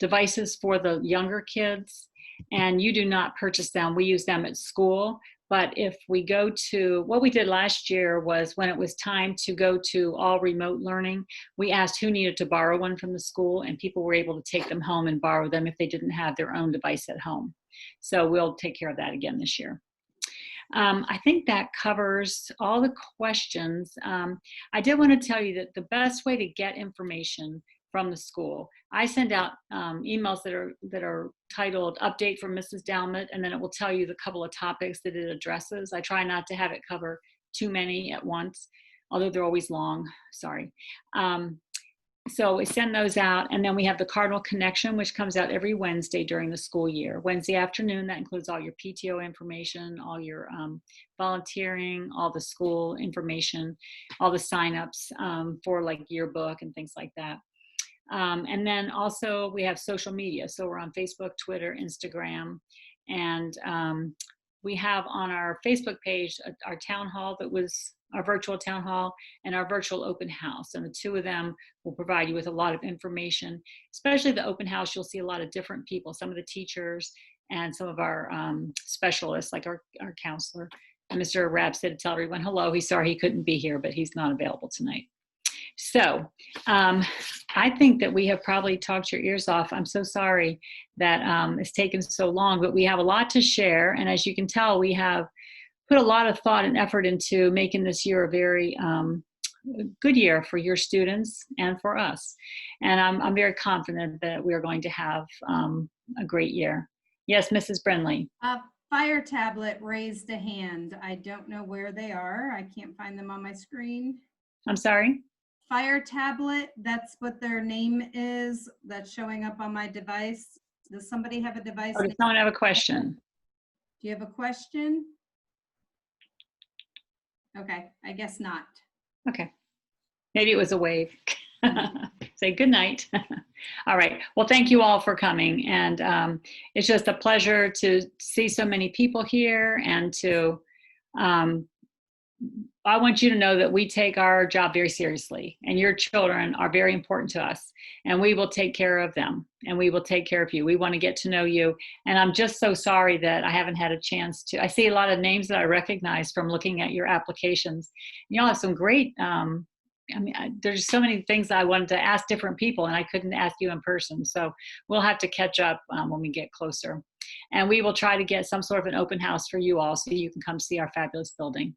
devices for the younger kids, and you do not purchase them. We use them at school, But if we go to, what we did last year was when it was time to go to all remote learning, we asked who needed to borrow one from the school, and people were able to take them home and borrow them if they didn't have their own device at home. So we'll take care of that again this year. I think that covers all the questions. I did want to tell you that the best way to get information from the school, I send out emails that are titled "Update from Mrs. Dalmett," and then it will tell you the couple of topics that it addresses. I try not to have it cover too many at once, although they're always long. Sorry. So we send those out, and then we have the Cardinal Connection, which comes out every Wednesday during the school year. Wednesday afternoon, that includes all your PTO information, all your volunteering, all the school information, all the signups for like yearbook and things like that. And then also we have social media. So we're on Facebook, Twitter, Instagram, and we have on our Facebook page our town hall that was our virtual town hall and our virtual open house. And the two of them will provide you with a lot of information, especially the open house. You'll see a lot of different people, some of the teachers and some of our specialists, like our counselor. And Mr. Rabb said to tell everyone hello. He's sorry he couldn't be here, but he's not available tonight. So I think that we have probably talked your ears off. I'm so sorry that it's taken so long, but we have a lot to share. And as you can tell, we have put a lot of thought and effort into making this year a very good year for your students and for us. And I'm very confident that we are going to have a great year. Yes, Mrs. Brenly. Fire Tablet raised a hand. I don't know where they are. I can't find them on my screen. I'm sorry? Fire Tablet, that's what their name is. That's showing up on my device. Does somebody have a device? Or does someone have a question? Do you have a question? Okay, I guess not. Okay. Maybe it was a wave. Say good night. All right. Well, thank you all for coming. And it's just a pleasure to see so many people here and to, I want you to know that we take our job very seriously, and your children are very important to us, and we will take care of them, and we will take care of you. We want to get to know you. And I'm just so sorry that I haven't had a chance to. I see a lot of names that I recognize from looking at your applications. Y'all have some great, there's so many things I wanted to ask different people, and I couldn't ask you in person. So we'll have to catch up when we get closer. And we will try to get some sort of an open house for you all so you can come see our fabulous building.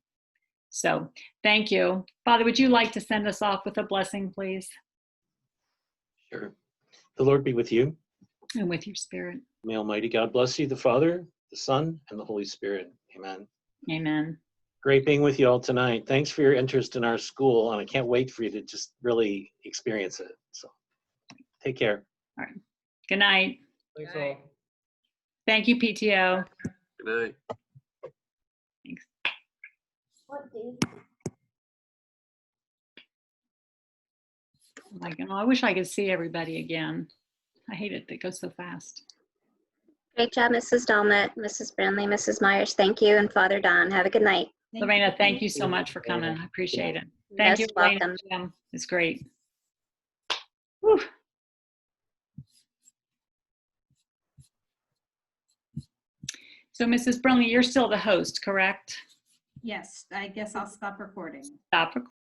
So thank you. Father, would you like to send us off with a blessing, please? Sure. The Lord be with you. And with your spirit. May Almighty God bless you, the Father, the Son, and the Holy Spirit. Amen. Amen. Great being with you all tonight. Thanks for your interest in our school, and I can't wait for you to just really experience it. So take care. All right. Good night. Thanks all. Thank you, PTO. Good night. Thanks. Like, I wish I could see everybody again. I hate it. It goes so fast. Great job, Mrs. Dalmett, Mrs. Brinley, Mrs. Myers. Thank you. And Father Don. Have a good night. Lorena, thank you so much for coming. I appreciate it. Thank you, Yes, Lorena. welcome. Jim. It's great. Whew. So, Mrs. Brinley, you're still the host, correct? Yes, I guess I'll stop recording. Stop recording.